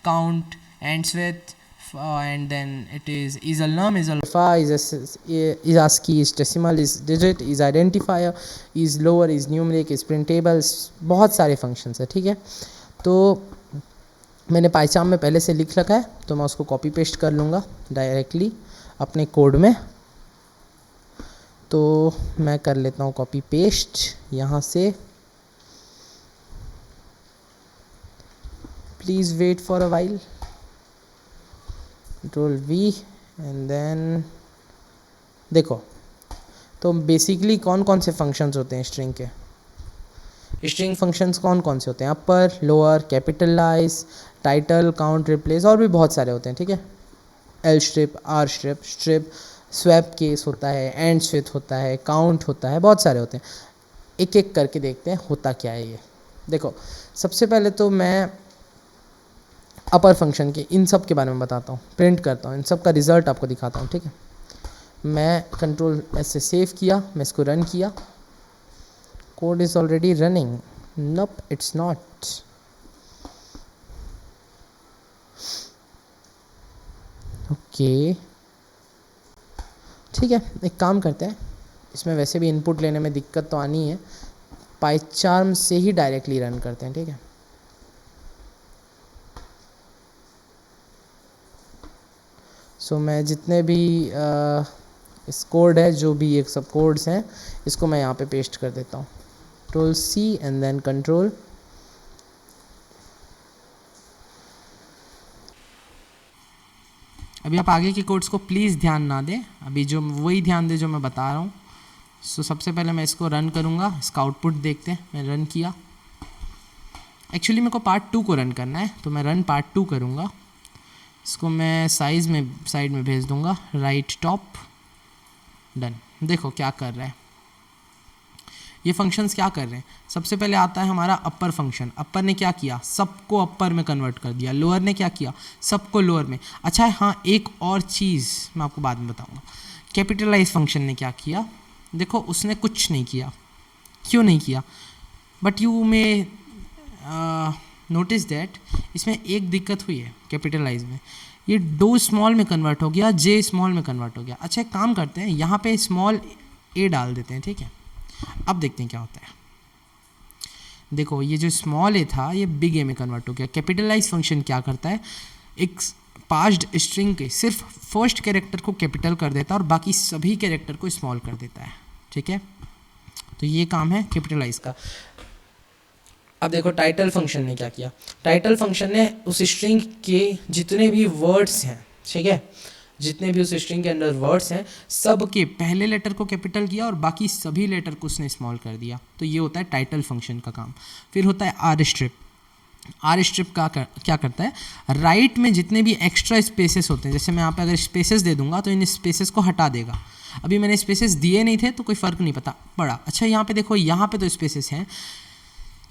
A: count, ends with, and then it is a num, is alpha, is ASCII, is decimal, is digit, is identifier, is lower, is numeric, is printable, बहुत सारे फंक्शंस है, ठीक है। तो मैंने पाइचाम में पहले से लिख रखा है, तो मैं उसको कॉपी पेस्ट कर लूँगा डायरेक्टली अपने कोड में। तो मैं कर लेता हूँ कॉपी पेस्ट यहाँ से। Please wait for a while, control V, and then देखो। तो बेसिकली कौन कौन से फंक्शंस होते हैं स्ट्रिंग के? स्ट्रिंग फंक्शंस कौन कौन से होते हैं? Upper, lower, capitalize, title, count, replace, और भी बहुत सारे होते हैं, ठीक है। L strip, R strip, strip, swap case होता है, एंड स्विथ होता है, काउंट होता है, बहुत सारे होते हैं। एक एक करके देखते हैं होता क्या है ये। देखो सबसे पहले तो मैं अपर फंक्शन के इन सब के बारे में बताता हूँ, प्रिंट करता हूँ, इन सब का रिजल्ट आपको दिखाता हूँ, ठीक है। मैं कंट्रोल एस से सेव किया, मैं इसको रन किया। Code is already running, nope it's not. Okay ठीक है, एक काम करते हैं, इसमें वैसे भी इनपुट लेने में दिक्कत तो आनी है, पाइचार्म से ही डायरेक्टली रन करते हैं, ठीक है। सो मैं जितने भी इस कोड है, जो भी एक सब कोड्स हैं, इसको मैं यहाँ पे पेस्ट कर देता हूँ। Control C and then control. अभी आप आगे के कोड्स को प्लीज़ ध्यान ना दें, अभी जो वही ध्यान दें जो मैं बता रहा हूँ। सो सबसे पहले मैं इसको रन करूँगा, इसका आउटपुट देखते हैं। मैं रन किया, एक्चुअली मेरे को पार्ट 2 को रन करना है, तो मैं रन पार्ट 2 करूँगा। इसको मैं साइड में भेज दूँगा, राइट टॉप, डन। देखो क्या कर रहा है ये फंक्शंस, क्या कर रहे हैं। सबसे पहले आता है हमारा अपर फंक्शन। अपर ने क्या किया? सबको अपर में कन्वर्ट कर दिया। लोअर ने क्या किया? सबको लोअर में। अच्छा है, हाँ एक और चीज़ मैं आपको बाद में बताऊंगा। कैपिटलाइज फंक्शन ने क्या किया? देखो उसने कुछ नहीं किया। क्यों नहीं किया? But you may notice that इसमें एक दिक्कत हुई है कैपिटलाइज में, ये डो स्मॉल में कन्वर्ट हो गया, जे स्मॉल में कन्वर्ट हो गया। अच्छा एक काम करते हैं, यहाँ पे स्मॉल ए डाल देते हैं, ठीक है। अब देखते हैं क्या होता है। देखो ये जो स्मॉल ए था ये बिग ए में कन्वर्ट हो गया। कैपिटलाइज फंक्शन क्या करता है, एक पास्ड स्ट्रिंग के सिर्फ फर्स्ट कैरेक्टर को कैपिटल कर देता है और बाकी सभी कैरेक्टर को स्मॉल कर देता है, ठीक है। तो ये काम है कैपिटलाइज का। अब देखो टाइटल फंक्शन ने क्या किया। टाइटल फंक्शन ने उस स्ट्रिंग के जितने भी वर्ड्स हैं, ठीक है, जितने भी उस स्ट्रिंग के अंदर वर्ड्स हैं, सब के पहले लेटर को कैपिटल किया और बाकी सभी लेटर को उसने स्मॉल कर दिया। तो ये होता है टाइटल फंक्शन का काम। फिर होता है आर स्ट्रिप। आर स्ट्रिप क्या करता है, राइट में जितने भी एक्स्ट्रा स्पेसेस होते हैं, जैसे मैं यहाँ पे अगर स्पेसेस दे दूंगा तो इन स्पेसेस को हटा देगा। अभी मैंने स्पेसेस दिए नहीं थे तो कोई फ़र्क नहीं पड़ा। अच्छा यहाँ पे देखो, यहाँ पे तो स्पेसेस हैं,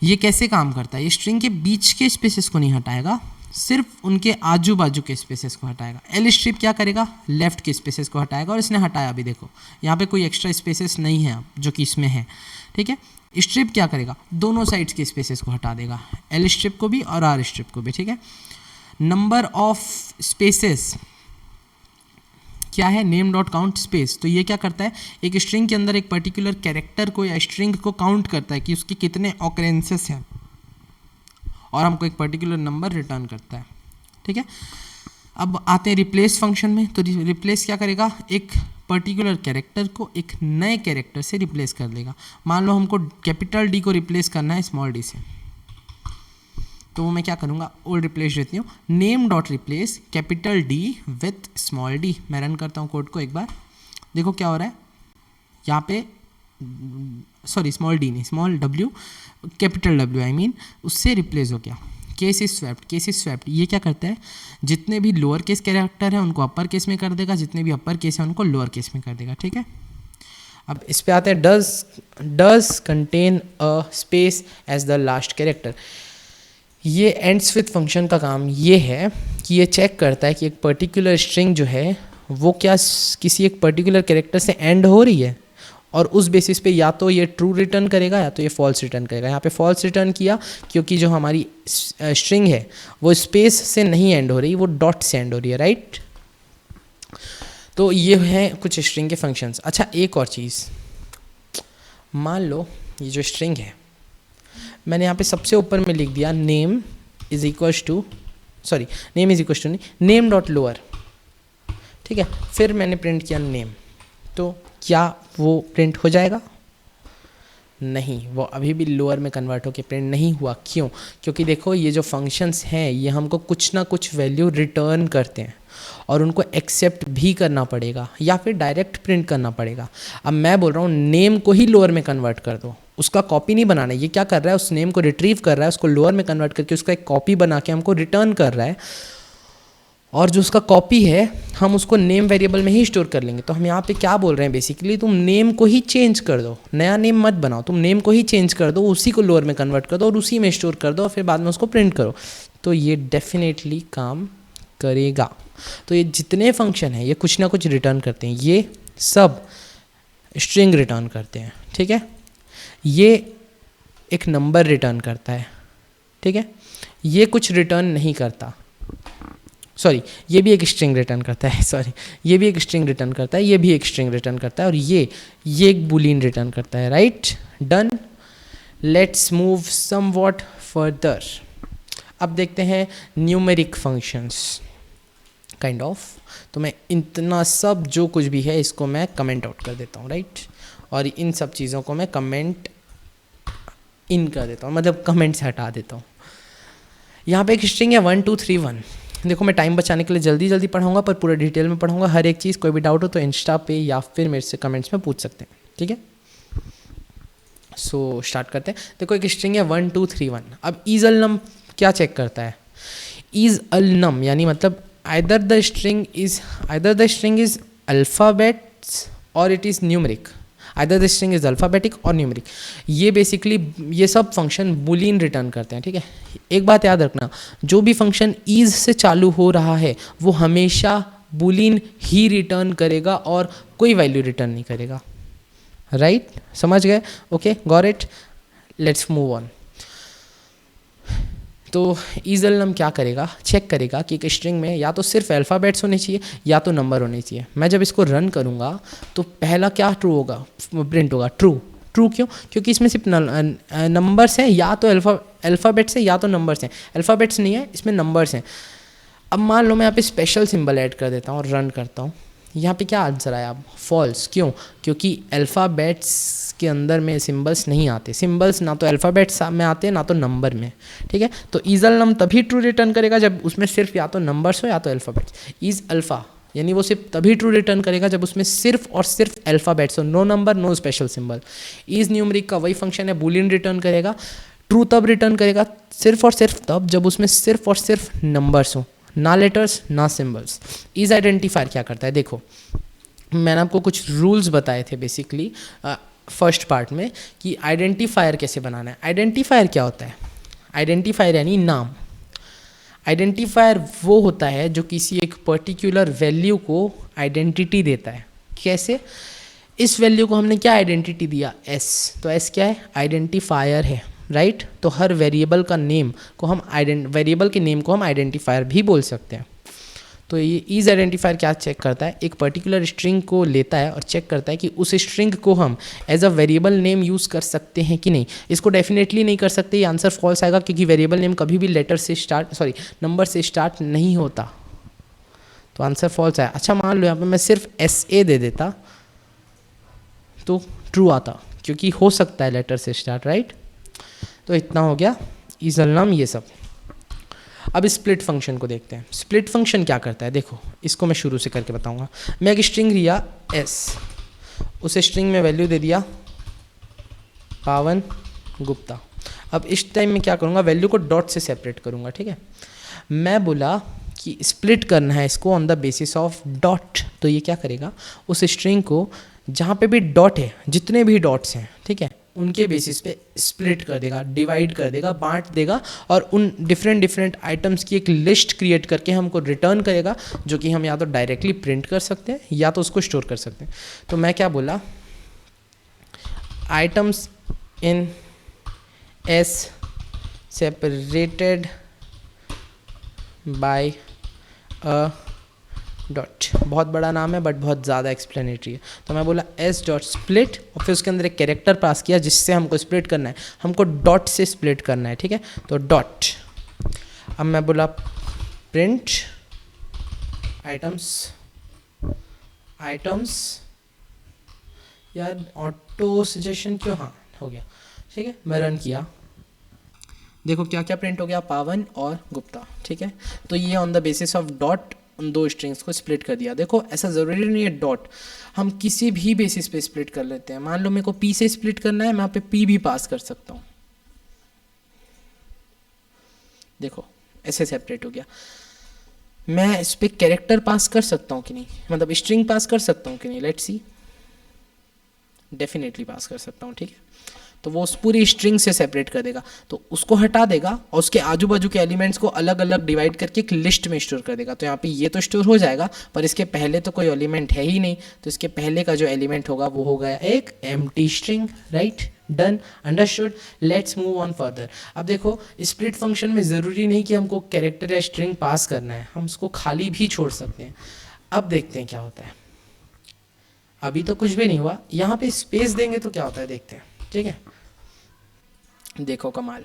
A: ये कैसे काम करता है, ये स्ट्रिंग के बीच के स्पेसेस को नहीं हटाएगा, सिर्फ उनके आजू बाजू के स्पेसेस को हटाएगा। एल स्ट्रिप क्या करेगा, लेफ्ट के स्पेसेस को हटाएगा, और इसने हटाया भी, देखो यहाँ पे कोई एक्स्ट्रा स्पेसेस नहीं है अब जो कि इसमें है, ठीक है। स्ट्रिप क्या करेगा, दोनों साइड्स के स्पेसेस को हटा देगा, एल स्ट्रिप को भी और आर स्ट्रिप को भी, ठीक है। नंबर ऑफ स्पेसेस क्या है, नेम डॉट काउंट स्पेस। तो ये क्या करता है, एक स्ट्रिंग के अंदर एक पर्टिकुलर कैरेक्टर को या स्ट्रिंग को काउंट करता है कि उसके कितने ऑकरेंसेस हैं, और हमको एक पर्टिकुलर नंबर रिटर्न करता है, ठीक है। अब आते हैं रिप्लेस फंक्शन में। तो रिप्लेस क्या करेगा, एक पर्टिकुलर कैरेक्टर को एक नए कैरेक्टर से रिप्लेस कर देगा। मान लो हमको कैपिटल डी को रिप्लेस करना है स्मॉल डी से, तो वो मैं क्या करूँगा, ओल्ड रिप्लेस देती हूँ, name dot replace capital D with small D. मैं रन करता हूँ कोड को एक बार, देखो क्या हो रहा है यहाँ पे, सॉरी स्मॉल डी नहीं, small W, capital W I mean, उससे रिप्लेस हो गया। Case is swapped, case is swapped ये क्या करता है, जितने भी लोअर केस कैरेक्टर हैं उनको अपर केस में कर देगा, जितने भी अपर केस हैं उनको लोअर केस में कर देगा, ठीक है। अब इस पे आते हैं, does contain a space as the last character. ये एंड्स विथ फंक्शन का काम ये है कि ये चेक करता है कि एक पर्टिकुलर स्ट्रिंग जो है वो क्या किसी एक पर्टिकुलर कैरेक्टर से एंड हो रही है, और उस बेसिस पे या तो ये ट्रू रिटर्न करेगा या तो ये फॉल्स रिटर्न करेगा। यहाँ पे फॉल्स रिटर्न किया क्योंकि जो हमारी स्ट्रिंग है वो स्पेस से नहीं एंड हो रही, वो डॉट से एंड हो रही है, राइट। तो ये है कुछ स्ट्रिंग के फंक्शंस। अच्छा एक और चीज़, मान लो ये जो स्ट्रिंग है मैंने यहाँ पे सबसे ऊपर में लिख दिया name is equals to, sorry name is equals to नहीं, नेम डॉट लोअर, ठीक है। फिर मैंने प्रिंट किया नेम, तो क्या वो प्रिंट हो जाएगा, नहीं, वो अभी भी लोअर में कन्वर्ट होकर प्रिंट नहीं हुआ। क्यों, क्योंकि देखो ये जो फंक्शंस हैं ये हमको कुछ ना कुछ वैल्यू रिटर्न करते हैं, और उनको एक्सेप्ट भी करना पड़ेगा या फिर डायरेक्ट प्रिंट करना पड़ेगा। अब मैं बोल रहा हूँ नेम को ही लोअर में कन्वर्ट कर दो, उसका कॉपी नहीं बनाना है। ये क्या कर रहा है, उस नेम को रिट्रीव कर रहा है, उसको लोअर में कन्वर्ट करके उसका एक कॉपी बना के हमको रिटर्न कर रहा है, और जो उसका कॉपी है हम उसको नेम वेरिएबल में ही स्टोर कर लेंगे। तो हम यहाँ पे क्या बोल रहे हैं, बेसिकली तुम नेम को ही चेंज कर दो, नया नेम मत बनाओ, तुम नेम को ही चेंज कर दो, उसी को लोअर में कन्वर्ट कर दो और उसी में स्टोर कर दो, और फिर बाद में उसको प्रिंट करो, तो ये डेफिनेटली काम करेगा। तो ये जितने फंक्शन हैं ये कुछ ना कुछ रिटर्न करते हैं, ये सब स्ट्रिंग रिटर्न करते हैं, ठीक है। ये एक नंबर रिटर्न करता है, ठीक है, ये कुछ रिटर्न नहीं करता, सॉरी ये भी एक स्ट्रिंग रिटर्न करता है, सॉरी ये भी एक स्ट्रिंग रिटर्न करता है, ये भी एक स्ट्रिंग रिटर्न करता है, और ये एक बूलियन रिटर्न करता है, right. Done, let's move somewhat further. अब देखते हैं न्यूमेरिक फंक्शंस काइंड ऑफ। तो मैं इतना सब जो कुछ भी है इसको मैं कमेंट आउट कर देता हूँ, राइट, और इन सब चीज़ों को मैं कमेंट इन कर देता हूँ, मतलब कमेंट से हटा देता हूँ। यहाँ पे एक स्ट्रिंग है 1 2 3 1। देखो मैं टाइम बचाने के लिए जल्दी जल्दी पढ़ाऊंगा, पर पूरा डिटेल में पढ़ाऊंगा हर एक चीज़। कोई भी डाउट हो तो इंस्टा पे या फिर मेरे से कमेंट्स में पूछ सकते हैं, ठीक है। सो स्टार्ट करते हैं। देखो एक स्ट्रिंग है 1 2 3 1। अब इज अल नम क्या चेक करता है, इज अल नम यानी मतलब either the string is alphabets or it is numeric, either the string is alphabetic or numeric। ये बेसिकली ये सब फंक्शन बूलियन रिटर्न करते हैं, ठीक है। एक बात याद रखना, जो भी फंक्शन is से चालू हो रहा है वो हमेशा बूलियन ही रिटर्न करेगा और कोई वैल्यू रिटर्न नहीं करेगा, राइट, समझ गए, okay, got it. Let's move on. तो ईजल नम क्या करेगा, चेक करेगा कि एक स्ट्रिंग में या तो सिर्फ अल्फ़ाबेट्स होने चाहिए या तो नंबर होने चाहिए। मैं जब इसको रन करूँगा तो पहला क्या ट्रू होगा, प्रिंट होगा ट्रू। ट्रू क्यों, क्योंकि इसमें सिर्फ नंबर्स हैं, या तो अल्फ़ाबेट्स हैं या तो नंबर्स हैं। अल्फ़ाबेट्स नहीं है, इसमें नंबर्स हैं। अब मान लो मैं यहाँ पे स्पेशल सिंबल ऐड कर देता हूँ और रन करता हूँ, यहाँ पे क्या आंसर आया, फॉल्स। क्यों, क्योंकि अल्फ़ाबेट्स के अंदर में सिंबल्स नहीं आते। सिंबल्स ना तो अल्फ़ाबेट्स में आते हैं ना तो नंबर में, ठीक है। तो ईजल नम तभी ट्रू रिटर्न करेगा जब उसमें सिर्फ या तो नंबर्स हो या तो अल्फ़ाबेट्स। ईज अल्फ़ा यानी वो सिर्फ तभी ट्रू रिटर्न करेगा जब उसमें सिर्फ और सिर्फ अल्फ़ाबेट्स हो, no number no special symbol. Is numeric का वही फंक्शन है, बूलियन रिटर्न करेगा। ट्रू तब रिटर्न करेगा सिर्फ और सिर्फ तब जब उसमें सिर्फ और सिर्फ नंबर्स हो, ना लेटर्स ना सिंबल्स। इज आइडेंटिफायर क्या करता है, देखो मैंने आपको कुछ रूल्स बताए थे बेसिकली फर्स्ट पार्ट में कि आइडेंटिफायर कैसे बनाना है। आइडेंटिफायर क्या होता है? आइडेंटिफायर यानी नाम। आइडेंटिफायर वो होता है जो किसी एक पर्टिकुलर वैल्यू को आइडेंटिटी देता है। कैसे? इस वैल्यू को हमने क्या आइडेंटिटी दिया? एस। तो एस क्या है? आइडेंटिफायर है, राइट? तो हर वेरिएबल का नेम को हम वेरिएबल के नेम को हम आइडेंटिफायर भी बोल सकते हैं। तो ये ईज आइडेंटिफायर क्या चेक करता है? एक पर्टिकुलर स्ट्रिंग को लेता है और चेक करता है कि उस स्ट्रिंग को हम as a variable name use कर सकते हैं कि नहीं। इसको डेफिनेटली नहीं कर सकते, ये आंसर फॉल्स आएगा, क्योंकि वेरिएबल नेम कभी भी लेटर से नंबर से स्टार्ट नहीं होता। तो आंसर फॉल्स आया। अच्छा, मान लो यहाँ पे मैं सिर्फ SA दे देता तो ट्रू आता, क्योंकि हो सकता है लेटर से स्टार्ट, राइट? तो इतना हो गया ईजल नाम, ये सब। अब स्प्लिट फंक्शन को देखते हैं। स्प्लिट फंक्शन क्या करता है? देखो, इसको मैं शुरू से करके बताऊंगा। मैं एक स्ट्रिंग लिया S, उस स्ट्रिंग में वैल्यू दे दिया पावन गुप्ता। अब इस टाइम में क्या करूँगा? वैल्यू को डॉट से सेपरेट करूँगा, ठीक है? मैं बोला कि स्प्लिट करना है इसको on the basis of dot. तो ये क्या करेगा? उस स्ट्रिंग को जहाँ पे भी डॉट है, जितने भी डॉट्स हैं, ठीक है, उनके बेसिस पे स्प्लिट कर देगा, डिवाइड कर देगा, बांट देगा, और उन डिफरेंट आइटम्स की एक लिस्ट क्रिएट करके हमको रिटर्न करेगा, जो कि हम या तो डायरेक्टली प्रिंट कर सकते हैं या तो उसको स्टोर कर सकते हैं। तो मैं क्या बोला? Items in S separated by a dot. बहुत बड़ा नाम है बट बहुत ज़्यादा एक्सप्लेनेटरी है। तो मैं बोला S डॉट स्प्लिट, और फिर उसके अंदर एक कैरेक्टर पास किया जिससे हमको स्प्लिट करना है, हमको डॉट से स्प्लिट करना है, ठीक है? तो डॉट। अब मैं बोला प्रिंट आइटम्स यार ऑटो सजेशन क्यों? हाँ, हो गया, ठीक है? मैं रन किया, देखो क्या क्या प्रिंट हो गया? पावन और गुप्ता, ठीक है? तो ये on the basis of dot उन दो स्ट्रिंग्स को स्प्लिट कर दिया। देखो, ऐसा ज़रूरी नहीं है डॉट, हम किसी भी बेसिस पे स्प्लिट कर लेते हैं। मान लो मेरे को P से स्प्लिट करना है, मैं यहाँ पे P भी पास कर सकता हूँ। देखो, ऐसे सेपरेट हो गया। मैं इस पर कैरेक्टर पास कर सकता हूँ कि नहीं, मतलब स्ट्रिंग पास कर सकता हूँ कि नहीं? Let's see. डेफिनेटली पास कर सकता हूँ, ठीक है? तो वो उस पूरी स्ट्रिंग से सेपरेट कर देगा, तो उसको हटा देगा और उसके आजू बाजू के एलिमेंट्स को अलग अलग डिवाइड करके एक लिस्ट में स्टोर कर देगा। तो यहाँ पे ये तो स्टोर हो जाएगा, पर इसके पहले तो कोई एलिमेंट है ही नहीं, तो इसके पहले का जो एलिमेंट होगा वो हो गया एक empty string, right? Done, understood. Let's move on further. अब देखो, स्प्लिट फंक्शन में ज़रूरी नहीं कि हमको कैरेक्टर या स्ट्रिंग पास करना है, हम उसको खाली भी छोड़ सकते हैं। अब देखते हैं क्या होता है। अभी तो कुछ भी नहीं हुआ, यहाँ पे स्पेस देंगे तो क्या होता है, देखते हैं, ठीक है? देखो कमाल,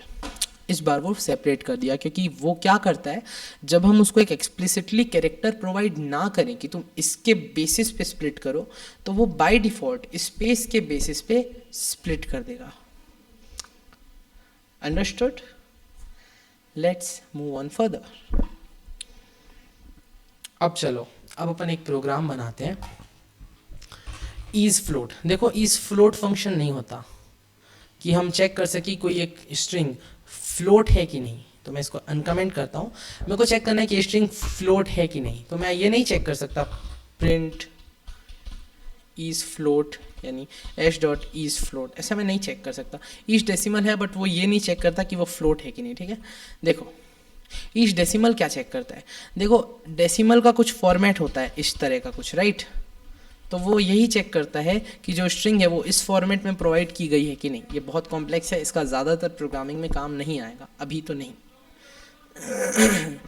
A: इस बार वो सेपरेट कर दिया, क्योंकि वो क्या करता है, जब हम उसको एक एक्सप्लिसिटली कैरेक्टर प्रोवाइड ना करें कि तुम इसके बेसिस पे स्प्लिट करो, तो वो बाय डिफॉल्ट स्पेस के बेसिस पे स्प्लिट कर देगा। Understood? Let's move on further. अब चलो, अब अपन एक प्रोग्राम बनाते हैं, ईज फ्लोट। देखो, ईज फ्लोट फंक्शन नहीं होता कि हम चेक कर सकी कोई एक स्ट्रिंग फ्लोट है कि नहीं। तो मैं इसको अनकमेंट करता हूँ, मेरे को चेक करना है कि स्ट्रिंग फ्लोट है कि नहीं। तो मैं ये नहीं चेक कर सकता प्रिंट ईज फ्लोट यानी S डॉट ईज फ्लोट, ऐसा मैं नहीं चेक कर सकता। ईच डेसिमल है बट वो ये नहीं चेक करता कि वो फ्लोट है कि नहीं, ठीक है? देखो, ईच डेसिमल क्या चेक करता है? देखो, डेसिमल का कुछ फॉर्मेट होता है इस तरह का कुछ, राइट? तो वो यही चेक करता है कि जो स्ट्रिंग है वो इस फॉर्मेट में प्रोवाइड की गई है कि नहीं। ये बहुत कॉम्प्लेक्स है, इसका ज़्यादातर प्रोग्रामिंग में काम नहीं आएगा, अभी तो नहीं,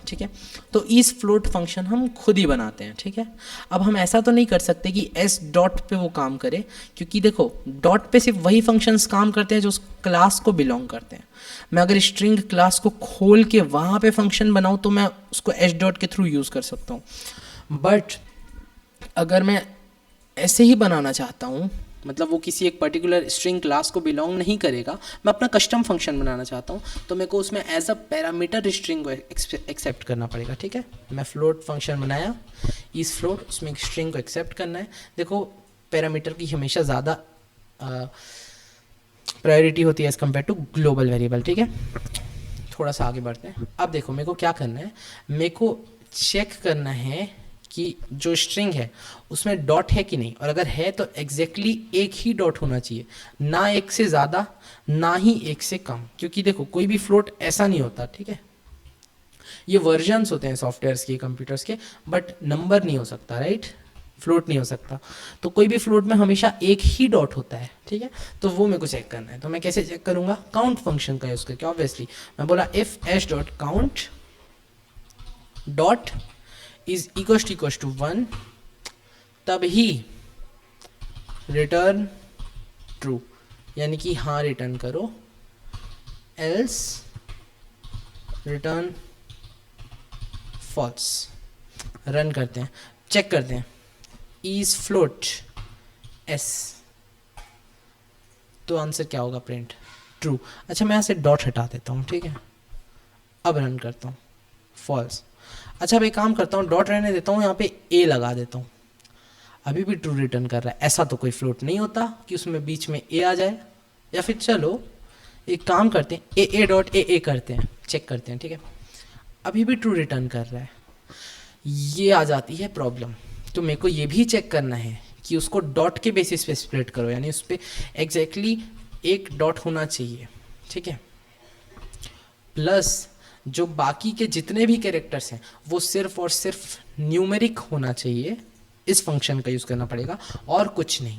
A: ठीक है? तो ईज फ्लोट फंक्शन हम खुद ही बनाते हैं, ठीक है? अब हम ऐसा तो नहीं कर सकते कि S डॉट पे वो काम करे, क्योंकि देखो, डॉट पे सिर्फ वही फंक्शंस काम करते हैं जो उस क्लास को बिलोंग करते हैं। मैं अगर स्ट्रिंग क्लास को खोल के वहाँ पे फंक्शन बनाऊँ तो मैं उसको S डॉट के थ्रू यूज़ कर सकता हूँ, बट अगर मैं ऐसे ही बनाना चाहता हूँ, मतलब वो किसी एक पर्टिकुलर स्ट्रिंग क्लास को बिलोंग नहीं करेगा, मैं अपना कस्टम फंक्शन बनाना चाहता हूँ, तो मेरे को उसमें एज अ पैरामीटर स्ट्रिंग को एक्सेप्ट करना पड़ेगा, ठीक है? मैं फ्लोट फंक्शन बनाया, इस फ्लोट, उसमें एक स्ट्रिंग को एक्सेप्ट करना है। देखो, पैरामीटर की हमेशा ज़्यादा प्रायोरिटी होती है as compare to global variable, ठीक है? थोड़ा सा आगे बढ़ते हैं। अब देखो, मेरे को क्या करना है, मेरे को चेक करना है कि जो स्ट्रिंग है उसमें डॉट है कि नहीं, और अगर है तो एग्जैक्टली एक ही डॉट होना चाहिए, ना एक से ज़्यादा ना ही एक से कम, क्योंकि देखो कोई भी फ्लोट ऐसा नहीं होता, ठीक है। ये वर्जन्स होते हैं सॉफ्टवेयर्स के, कंप्यूटर्स के, बट नंबर नहीं हो सकता, राइट, फ्लोट नहीं हो सकता। तो कोई भी फ्लोट में हमेशा एक ही डॉट होता है, ठीक है। तो वो मेरे को चेक करना है, तो मैं कैसे चेक करूँगा, काउंट फंक्शन का यूज़ करके। ऑब्वियसली मैं बोला if H dot count dot is equal to 1, तब ही रिटर्न ट्रू, यानी कि हाँ रिटर्न करो, एल्स रिटर्न फॉल्स। रन करते हैं, चेक करते हैं, इज फ्लोट एस, तो आंसर क्या होगा, प्रिंट ट्रू। अच्छा मैं यहाँ से डॉट हटा देता हूँ, ठीक है, अब रन करता हूँ, फॉल्स। अच्छा अब एक काम करता हूँ, डॉट रहने देता हूँ, यहाँ पे ए लगा देता हूँ, अभी भी ट्रू रिटर्न कर रहा है। ऐसा तो कोई फ्लोट नहीं होता कि उसमें बीच में ए आ जाए। या फिर चलो एक काम करते हैं, ए डॉट ए करते हैं, चेक करते हैं, ठीक है, अभी भी ट्रू रिटर्न कर रहा है। ये आ जाती है प्रॉब्लम। तो मेरे को ये भी चेक करना है कि उसको डॉट के बेसिस पे स्प्लिट करो, यानी उस पर एग्जैक्टली एक डॉट होना चाहिए, ठीक है, प्लस जो बाकी के जितने भी कैरेक्टर्स हैं वो सिर्फ और सिर्फ न्यूमेरिक होना चाहिए। इस फंक्शन का यूज़ करना पड़ेगा और कुछ नहीं,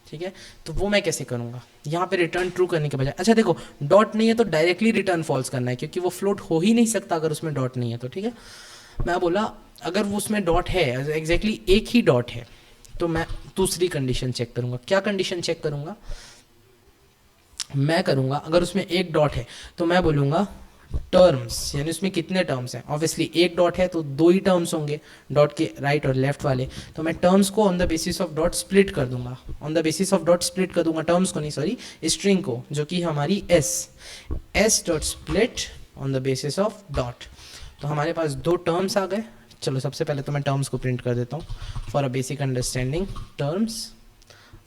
A: ठीक है। तो वो मैं कैसे करूँगा, यहाँ पे रिटर्न ट्रू करने के बजाय, अच्छा देखो डॉट नहीं है तो डायरेक्टली रिटर्न फॉल्स करना है, क्योंकि वो फ्लोट हो ही नहीं सकता अगर उसमें डॉट नहीं है तो, ठीक है। मैं बोला अगर वो उसमें डॉट है, एग्जैक्टली एक ही डॉट है, तो मैं दूसरी कंडीशन चेक करूँगा। क्या कंडीशन चेक करूँगा, मैं करूँगा अगर उसमें एक डॉट है तो मैं बोलूँगा टर्म्स, यानी उसमें कितने टर्म्स हैं। ऑब्वियसली एक डॉट है तो दो ही टर्म्स होंगे, डॉट के राइट और लेफ्ट वाले, तो मैं टर्म्स को on the basis of dot split कर दूंगा, on the basis of dot split कर दूंगा, टर्म्स को नहीं, सॉरी, स्ट्रिंग को, जो कि हमारी S dot split on the basis of dot. तो हमारे पास दो टर्म्स आ गए। चलो सबसे पहले तो मैं टर्म्स को प्रिंट कर देता हूँ for a basic understanding. Terms,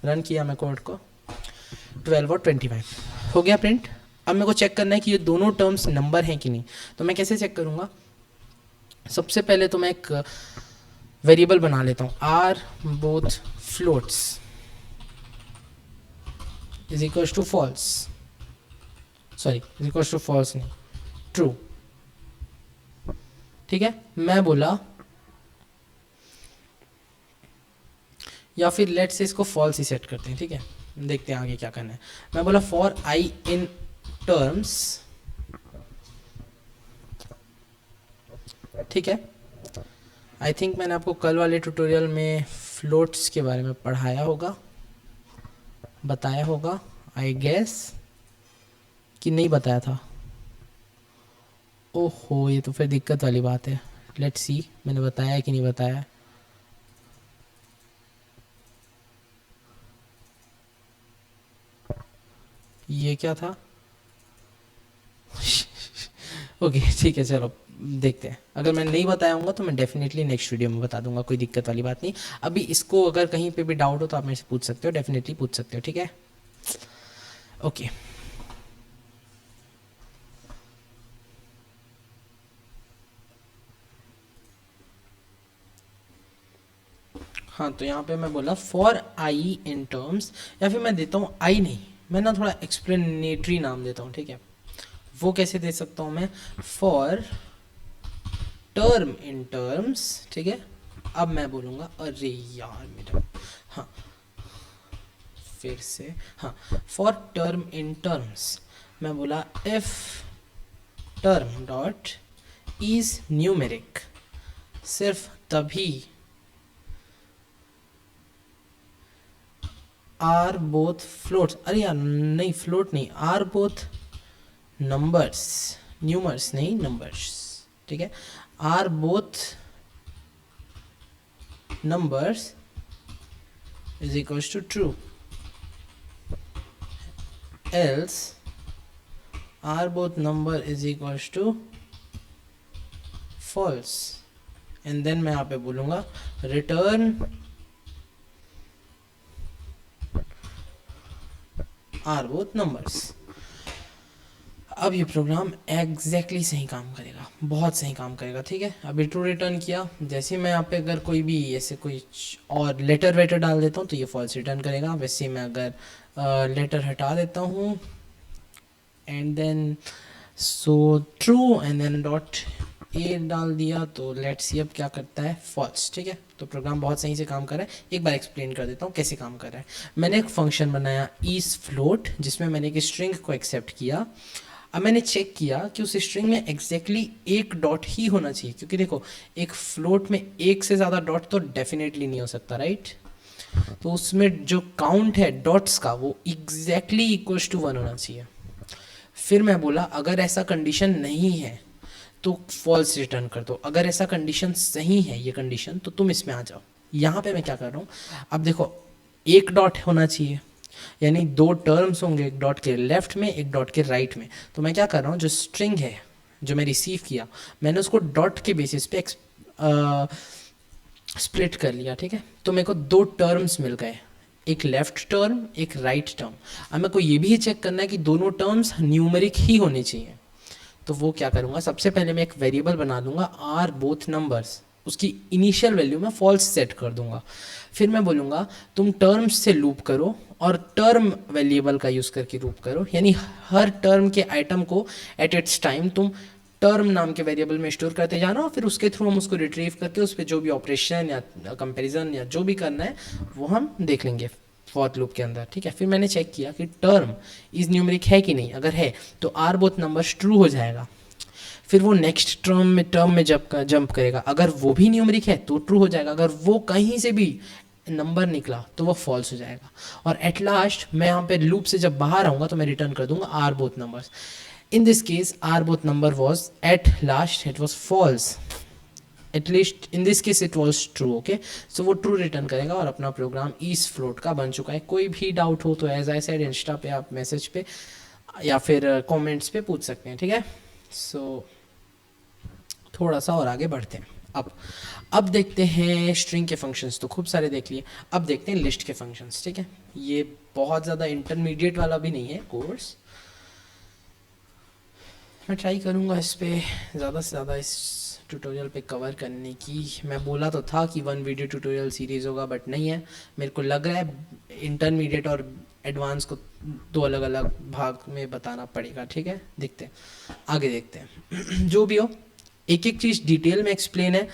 A: run किया मैं कोड को, 12 और 25 हो गया प्रिंट। अब मेरे को चेक करना है कि ये दोनों टर्म्स नंबर हैं कि नहीं। तो मैं कैसे चेक करूँगा, सबसे पहले तो मैं एक वेरिएबल बना लेता हूँ, are both floats is equal to false, sorry is equal to false नहीं, ट्रू, ठीक है। मैं बोला, या फिर लेट से इसको फॉल्स ही सेट करते हैं, ठीक है, देखते हैं आगे क्या करना है। मैं बोला फॉर आई इन टर्म्स, ठीक है। आई थिंक मैंने आपको कल वाले ट्यूटोरियल में फ्लोट्स के बारे में पढ़ाया होगा, बताया होगा, आई गेस, कि नहीं बताया था। ओहो ये तो फिर दिक्कत वाली बात है। लेट्स सी मैंने बताया है कि नहीं बताया। ये क्या था ओके ठीक है, चलो देखते हैं। अगर मैं नहीं बताया होगा तो मैं डेफिनेटली नेक्स्ट वीडियो में बता दूंगा, कोई दिक्कत वाली बात नहीं। अभी इसको अगर कहीं पे भी डाउट हो तो आप मेरे से पूछ सकते हो, डेफिनेटली पूछ सकते हो, ठीक है, ओके। हाँ तो यहाँ पे मैं बोला फॉर आई इन टर्म्स, या फिर मैं देता हूँ आई नहीं, मैं ना थोड़ा एक्सप्लेनेटरी नाम देता हूँ, ठीक है। वो कैसे दे सकता हूँ मैं, फॉर टर्म इन टर्म्स, ठीक है। अब मैं बोलूँगा, अरे यार मेरा, हाँ फिर से, हाँ फॉर टर्म इन टर्म्स मैं बोला if term dot is numeric, सिर्फ तभी आर बोथ फ्लोट्स, अरे यार नहीं फ्लोट नहीं, आर बोथ नंबर्स, न्यूमर्स नहीं नंबर्स, ठीक है, are both numbers is equals to true, else are both number is equals to false, and then मैं यहाँ पे बोलूँगा रिटर्न आर बोथ नंबर्स। अब ये प्रोग्राम एग्जैक्टली सही काम करेगा, बहुत सही काम करेगा, ठीक है। अभी ट्रू रिटर्न किया, जैसे मैं यहाँ पे अगर कोई भी ऐसे कोई और लेटर वेटर डाल देता हूँ तो ये फॉल्स रिटर्न करेगा। वैसे मैं अगर लेटर हटा देता हूँ and then so true and then dot A डाल दिया तो लेट्स सी अब क्या करता है, फॉल्स, ठीक है। तो प्रोग्राम बहुत सही से काम कर रहा है। एक बार एक्सप्लेन कर देता हूँ कैसे काम कर रहा है। मैंने एक फंक्शन बनाया इस फ्लोट, जिसमें मैंने एक स्ट्रिंग को एक्सेप्ट किया। अब मैंने चेक किया कि उस स्ट्रिंग में एग्जैक्टली एक डॉट ही होना चाहिए, क्योंकि देखो एक फ्लोट में एक से ज़्यादा डॉट तो डेफिनेटली नहीं हो सकता, राइट। तो उसमें जो काउंट है डॉट्स का वो एग्जैक्टली इक्वल्स टू 1 होना चाहिए। फिर मैं बोला अगर ऐसा कंडीशन नहीं है तो फॉल्स रिटर्न कर दो, अगर ऐसा कंडीशन सही है ये कंडीशन तो तुम इसमें आ जाओ। यहाँ पे मैं क्या कर रहा हूँ, अब देखो एक डॉट होना चाहिए, यानी 2 टर्म्स होंगे, एक डॉट के लेफ्ट में एक डॉट के राइट में। तो मैं क्या कर रहा हूँ, जो स्ट्रिंग है जो मैं रिसीव किया मैंने उसको डॉट के बेसिस पे स्प्लिट कर लिया, ठीक है। तो मेरे को 2 टर्म्स मिल गए, एक लेफ्ट टर्म एक राइट टर्म। अब मेरे को ये भी चेक करना है कि दोनों टर्म्स न्यूमेरिक ही होने चाहिए। तो वो क्या करूँगा, सबसे पहले मैं एक वेरिएबल बना दूंगा आर बोथ नंबर्स, उसकी इनिशियल वैल्यू मैं फॉल्स सेट कर दूंगा। फिर मैं बोलूँगा तुम टर्म्स से लूप करो और टर्म वेरिएबल का यूज़ करके लूप करो, यानी हर टर्म के आइटम को एट इट्स टाइम तुम टर्म नाम के वेरिएबल में स्टोर करते जाना और फिर उसके थ्रू हम उसको रिट्रीव करके उस पर जो भी ऑपरेशन या कंपैरिजन या जो भी करना है वो हम देख लेंगे फॉर लूप के अंदर, ठीक है। फिर मैंने चेक किया कि टर्म इज न्यूमेरिक है कि नहीं, अगर है तो आर बोथ नंबर्स ट्रू हो जाएगा। फिर वो नेक्स्ट टर्म में जंप करेगा, अगर वो भी न्यूमेरिक है तो ट्रू हो जाएगा, अगर वो कहीं से भी नंबर निकला तो वो फॉल्स हो जाएगा। और एट लास्ट मैं यहाँ पे लूप से जब बाहर आऊँगा तो मैं रिटर्न कर दूंगा are both numbers. In this case are both number was at last it was false, at least in this case it was true, okay. So वो ट्रू रिटर्न करेगा और अपना प्रोग्राम इस फ्लोट का बन चुका है। कोई भी डाउट हो तो एज आई सेड इंस्टा पे आप मैसेज पे या फिर कमेंट्स पे पूछ सकते हैं, ठीक है। सो थोड़ा सा और आगे बढ़ते हैं। अब देखते हैं स्ट्रिंग के फंक्शंस, तो खूब सारे देख लिए। अब देखते हैं लिस्ट के फंक्शंस, ठीक है। ये बहुत ज़्यादा इंटरमीडिएट वाला भी नहीं है कोर्स, मैं ट्राई करूँगा इस पर ज़्यादा से ज़्यादा इस ट्यूटोरियल पे कवर करने की। मैं बोला तो था कि 1 वीडियो ट्यूटोरियल सीरीज़ होगा, बट नहीं है। मेरे को लग रहा है इंटरमीडिएट और एडवांस को 2 अलग अलग भाग में बताना पड़ेगा, ठीक है। देखते हैं आगे, देखते हैं जो भी हो एक एक चीज़ डिटेल में एक्सप्लेन है,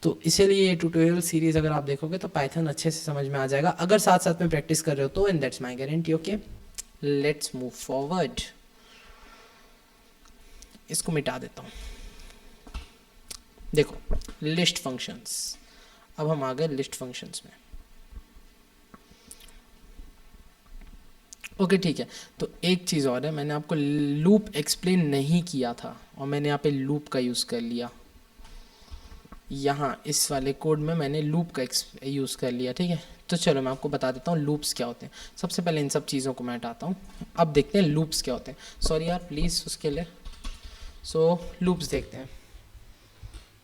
A: तो इसीलिए ये ट्यूटोरियल सीरीज़ अगर आप देखोगे तो पाइथन अच्छे से समझ में आ जाएगा, अगर साथ साथ में प्रैक्टिस कर रहे हो तो, and that's my guarantee, okay. Let's move forward, इसको मिटा देता हूँ। देखो लिस्ट फंक्शंस, अब हम आ गए लिस्ट फंक्शंस में, ओके ठीक है। तो एक चीज़ और है, मैंने आपको लूप एक्सप्लेन नहीं किया था और मैंने यहाँ पे लूप का यूज़ कर लिया। यहाँ इस वाले कोड में मैंने लूप का यूज़ कर लिया, ठीक है। तो चलो मैं आपको बता देता हूँ लूप्स क्या होते हैं। सबसे पहले इन सब चीज़ों को मैं हटाता हूँ, अब देखते हैं लूप्स क्या होते हैं। सॉरी यार प्लीज़ उसके लिए। सो लूप्स देखते हैं,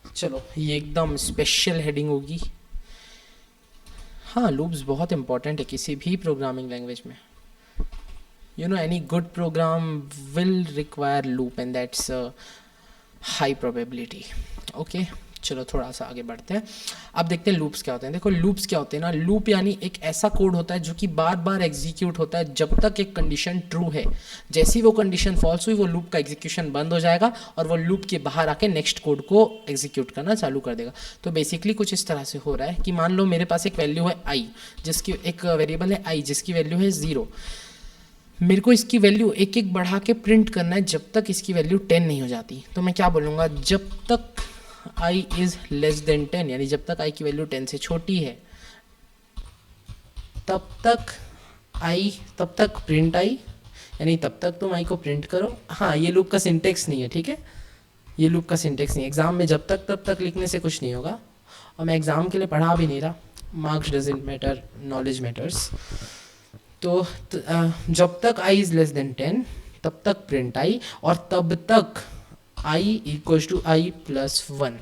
A: चलो ये एकदम स्पेशल हेडिंग होगी। हाँ लूप्स बहुत इंपॉर्टेंट है किसी भी प्रोग्रामिंग लैंग्वेज में। You know, any good program will require loop and that's a high probability, okay। चलो थोड़ा सा आगे बढ़ते हैं, अब देखते हैं लूप्स क्या होते हैं। देखो लूप्स क्या होते हैं ना, लूप यानी एक ऐसा कोड होता है जो कि बार बार एग्जीक्यूट होता है जब तक एक कंडीशन ट्रू है। जैसी वो कंडीशन फॉल्स हुई वो लूप का एग्जीक्यूशन बंद हो जाएगा और वो लूप के बाहर आके नेक्स्ट कोड को एग्जीक्यूट करना चालू कर देगा। तो बेसिकली कुछ इस तरह से हो रहा है कि मान लो मेरे पास एक वैल्यू है आई, जिसकी एक वेरिएबल है आई जिसकी वैल्यू है 0। मेरे को इसकी वैल्यू एक एक बढ़ा के प्रिंट करना है जब तक इसकी वैल्यू 10 नहीं हो जाती। तो मैं क्या बोलूँगा, जब तक i इज़ लेस देन 10, यानी जब तक i की वैल्यू 10 से छोटी है तब तक प्रिंट i, यानी तब तक तुम i को प्रिंट करो। हाँ ये लूप का सिंटेक्स नहीं है, ठीक है, ये लूप का सिंटेक्स नहीं है। एग्जाम में जब तक तब तक लिखने से कुछ नहीं होगा, और मैं एग्ज़ाम के लिए पढ़ा भी नहीं रहा। Marks doesn't matter, knowledge matters. तो जब तक i इज़ लेस देन 10 तब तक प्रिंट i, और तब तक i equals to i plus 1।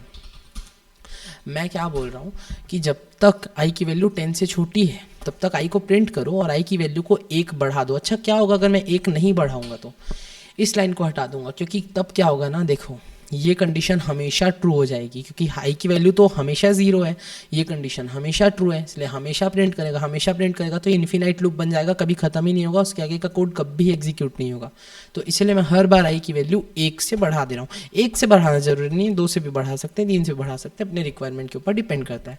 A: मैं क्या बोल रहा हूँ कि जब तक i की वैल्यू 10 से छोटी है तब तक i को प्रिंट करो और i की वैल्यू को 1 बढ़ा दो। अच्छा क्या होगा अगर मैं 1 नहीं बढ़ाऊंगा तो इस लाइन को हटा दूंगा, क्योंकि तब क्या होगा ना, देखो ये कंडीशन हमेशा ट्रू हो जाएगी, क्योंकि हाई की वैल्यू तो हमेशा ज़ीरो है, ये कंडीशन हमेशा ट्रू है, इसलिए हमेशा प्रिंट करेगा, हमेशा प्रिंट करेगा, तो ये इन्फिनाइट लूप बन जाएगा, कभी ख़त्म ही नहीं होगा, उसके आगे का कोड कभी एग्जीक्यूट नहीं होगा। तो इसलिए मैं हर बार आई की वैल्यू 1 से बढ़ा दे रहा हूँ। 1 से बढ़ाना जरूरी नहीं, 2 से भी बढ़ा सकते हैं, 3 से भी बढ़ा सकते हैं, अपने रिक्वायरमेंट के ऊपर डिपेंड करता है।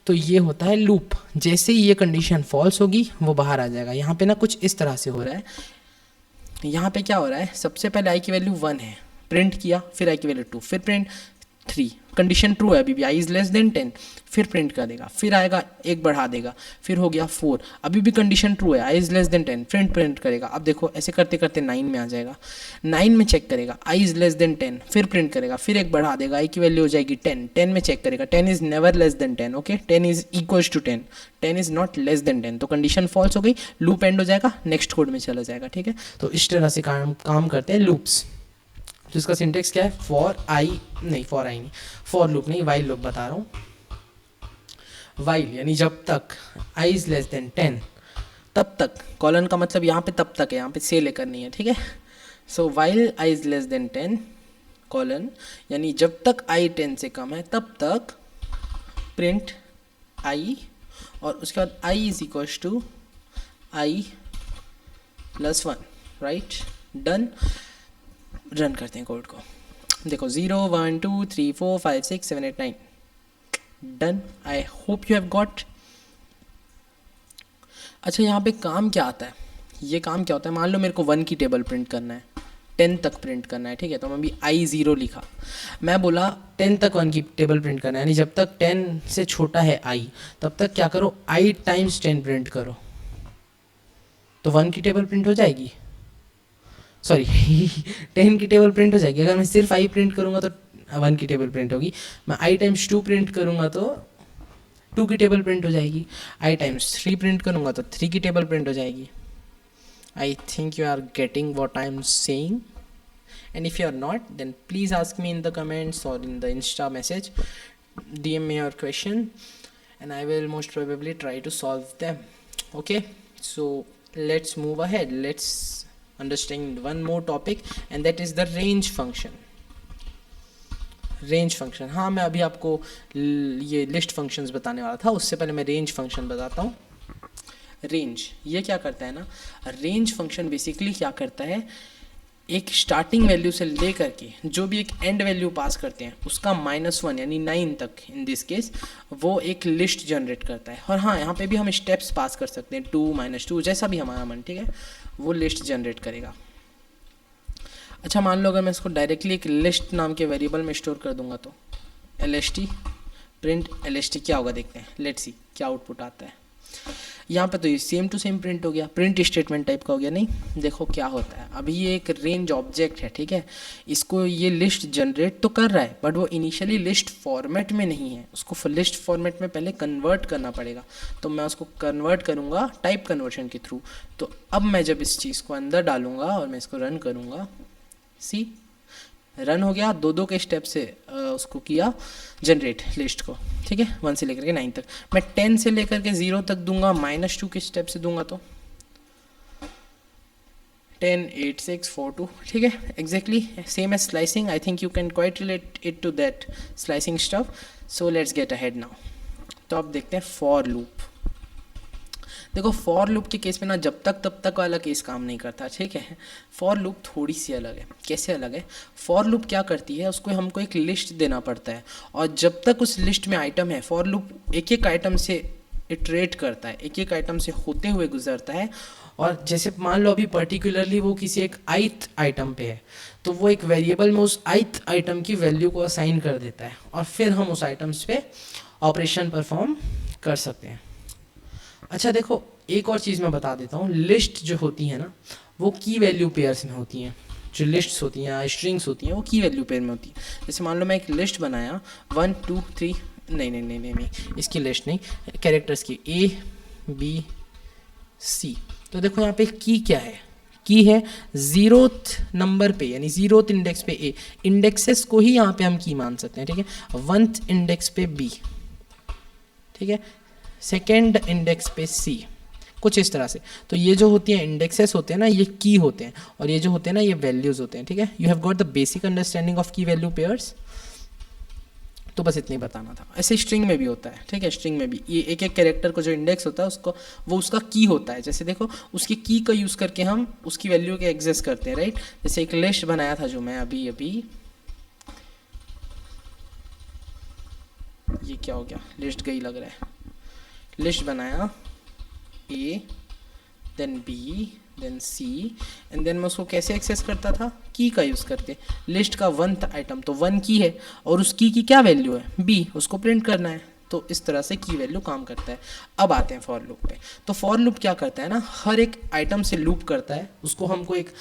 A: तो ये होता है लूप। जैसे ही ये कंडीशन फॉल्स होगी वो बाहर आ जाएगा। यहाँ पे ना कुछ इस तरह से हो रहा है, यहाँ पे क्या हो रहा है, सबसे पहले आई की वैल्यू 1 है, प्रिंट किया, फिर आई की वैल्यू 2, फिर प्रिंट 3, कंडीशन ट्रू है अभी भी, आई इज़ लेस देन 10, फिर प्रिंट कर देगा, फिर आएगा एक बढ़ा देगा, फिर हो गया 4, अभी भी कंडीशन ट्रू है, आई इज़ लेस देन 10, फिर प्रिंट करेगा। अब देखो ऐसे करते करते 9 में आ जाएगा, 9 में चेक करेगा, आई इज़ लेस देन 10, फिर प्रिंट करेगा, फिर एक बढ़ा देगा, आई की वैल्यू हो जाएगी 10, 10 में चेक करेगा, 10 is never less than 10, okay, 10 is equals to 10, 10 is not less than 10, तो कंडीशन फॉल्स हो गई, लूप एंड हो जाएगा, नेक्स्ट कोड में चला जाएगा, ठीक है। तो इस तरह से काम करते हैं लूप्स। तो इसका सिंटेक्स क्या है, फॉर लूप नहीं, वाइल लूप बता रहा हूँ। वाइल यानी जब तक आई इज लेस देन 10 तब तक, कॉलन का मतलब यहाँ पे तब तक है, यहाँ पे से लेकर नहीं है, ठीक है। So while I is less than 10 colon, यानी जब तक आई 10 से कम है तब तक प्रिंट आई, और उसके बाद I is equals to I plus 1, right, done. Run करते हैं कोड को, देखो 0 1 2 3 4 5 6 7 8 9, done. I hope you have got. अच्छा, यहाँ पे काम क्या आता है, ये काम क्या होता है, मान लो मेरे को 1 की टेबल प्रिंट करना है, 10 तक प्रिंट करना है, ठीक है। तो मैं अभी i0 लिखा, मैं बोला 10 तक 1 की टेबल प्रिंट करना है, यानी जब तक 10 से छोटा है i तब तक क्या करो, i टाइम्स 10 प्रिंट करो, तो 1 की टेबल प्रिंट हो जाएगी, सॉरी 10 की टेबल प्रिंट हो जाएगी। अगर मैं सिर्फ i प्रिंट करूँगा तो 1 की टेबल प्रिंट होगी, मैं i टाइम्स 2 प्रिंट करूँगा तो 2 की टेबल प्रिंट हो जाएगी, i टाइम्स 3 प्रिंट करूँगा तो 3 की टेबल प्रिंट हो जाएगी। I think you are getting what I am saying, and if you are not, then please ask me in the comments or in the Insta message, DM me your question and I will most probably try to solve them. Okay, so let's move ahead, let's understand one more topic, and that is the range function. Range function, हाँ मैं अभी आपको ये list functions बताने वाला था, उससे पहले मैं रेंज फंक्शन बताता हूँ। रेंज ये क्या करता है ना, रेंज फंक्शन बेसिकली क्या करता है, एक स्टार्टिंग वैल्यू से लेकर के जो भी एक एंड वैल्यू पास करते हैं उसका -1 यानी 9 तक इन दिस केस वो एक लिस्ट जनरेट करता है। और हाँ, यहाँ पे भी हम स्टेप्स पास कर सकते हैं, 2 -2 जैसा भी हमारा मन, ठीक है, वो लिस्ट जनरेट करेगा। अच्छा, मान लो अगर मैं इसको डायरेक्टली एक लिस्ट नाम के वेरिएबल में स्टोर कर दूंगा तो LST प्रिंट LST क्या होगा देखते हैं, लेट्स सी क्या आउटपुट आता है। यहाँ पे तो ये सेम टू सेम प्रिंट हो गया, प्रिंट स्टेटमेंट टाइप का हो गया। नहीं, देखो क्या होता है, अभी ये एक रेंज ऑब्जेक्ट है, ठीक है, इसको ये लिस्ट जनरेट तो कर रहा है बट वो इनिशियली लिस्ट फॉर्मेट में नहीं है, उसको लिस्ट फॉर्मेट में पहले कन्वर्ट करना पड़ेगा। तो मैं उसको कन्वर्ट करूँगा टाइप कन्वर्शन के थ्रू। तो अब मैं जब इस चीज़ को अंदर डालूंगा और मैं इसको रन करूँगा, सी रन हो गया, 2 के स्टेप से उसको किया जनरेट लिस्ट को, ठीक है, 1 से लेकर के 9 तक। मैं 10 से लेकर के 0 तक दूंगा, -2 के स्टेप से दूंगा तो 10 8 6 4 2, ठीक है, exactly same as slicing. I think you can quite relate it to that slicing stuff. So let's get ahead now. तो अब देखते हैं फॉर लूप। देखो फॉर लूप के केस में ना जब तक तब तक वाला केस काम नहीं करता, ठीक है। फॉर लूप थोड़ी सी अलग है। कैसे अलग है, फॉर लूप क्या करती है, उसको हमको एक लिस्ट देना पड़ता है और जब तक उस लिस्ट में आइटम है, फॉर लूप एक एक आइटम से इटरेट करता है, एक एक आइटम से होते हुए गुजरता है। और जैसे मान लो अभी पर्टिकुलरली वो किसी एक ith आइटम पे है तो वो एक वेरिएबल में उस ith आइटम की वैल्यू को असाइन कर देता है और फिर हम उस आइटम्स पे ऑपरेशन परफॉर्म कर सकते हैं। अच्छा देखो, एक और चीज़ मैं बता देता हूँ, लिस्ट जो होती है ना वो की वैल्यू पेयर्स में होती हैं। जो लिस्ट्स होती हैं, स्ट्रिंग्स होती हैं, वो की वैल्यू पेयर में होती है। जैसे मान लो मैं एक लिस्ट बनाया 1 2 3, नहीं, इसकी लिस्ट नहीं, कैरेक्टर्स की ABC। तो देखो यहाँ पे की क्या है, की है 0th नंबर पे यानी 0th इंडेक्स पे A, इंडेक्सेस को ही यहाँ पे हम की मान सकते हैं, ठीक है। 1th इंडेक्स पे B, ठीक है, सेकेंड इंडेक्स पे C, कुछ इस तरह से। तो ये जो होती हैं इंडेक्सेस होते हैं ना, ये की होते हैं, और ये जो होते हैं ना, ये वैल्यूज़ होते हैं, ठीक है। You have got the basic understanding of की वैल्यू पेयर्स। तो बस इतना ही बताना था। ऐसे स्ट्रिंग में भी होता है, ठीक है। स्ट्रिंग में भी ये एक एक कैरेक्टर को जो इंडेक्स होता है उसको, वो उसका की होता है। जैसे देखो, उसकी की का यूज़ करके हम उसकी वैल्यू के एग्जेस करते हैं, राइट। जैसे एक लिस्ट बनाया था जो मैं अभी अभी, ये क्या हो गया, लिस्ट गई लग रहा है। लिस्ट बनाया A, then B, then C, and then मैं उसको कैसे एक्सेस करता था, की का यूज़ करके। लिस्ट का 1th आइटम तो 1 की है, और उस की क्या वैल्यू है, बी, उसको प्रिंट करना है। तो इस तरह से की वैल्यू काम करता है। अब आते हैं फॉर लूप पे। तो फॉर लूप क्या करता है ना, हर एक आइटम से लूप करता है, उसको हमको एक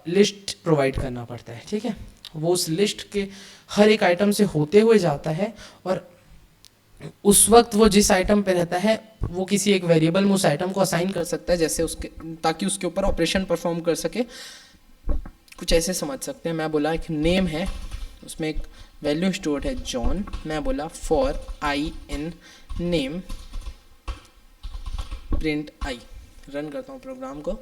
A: लिस्ट प्रोवाइड करना पड़ता है, ठीक है। वो उस लिस्ट के हर एक आइटम से होते हुए जाता है, और उस वक्त वो जिस आइटम पे रहता है वो किसी एक वेरिएबल में उस आइटम को असाइन कर सकता है, जैसे उसके, ताकि उसके ऊपर ऑपरेशन परफॉर्म कर सके। कुछ ऐसे समझ सकते हैं, मैं बोला एक नेम है, उसमें एक वैल्यू स्टोर्ड है जॉन। मैं बोला for I in name print I. Run करता हूँ प्रोग्राम को,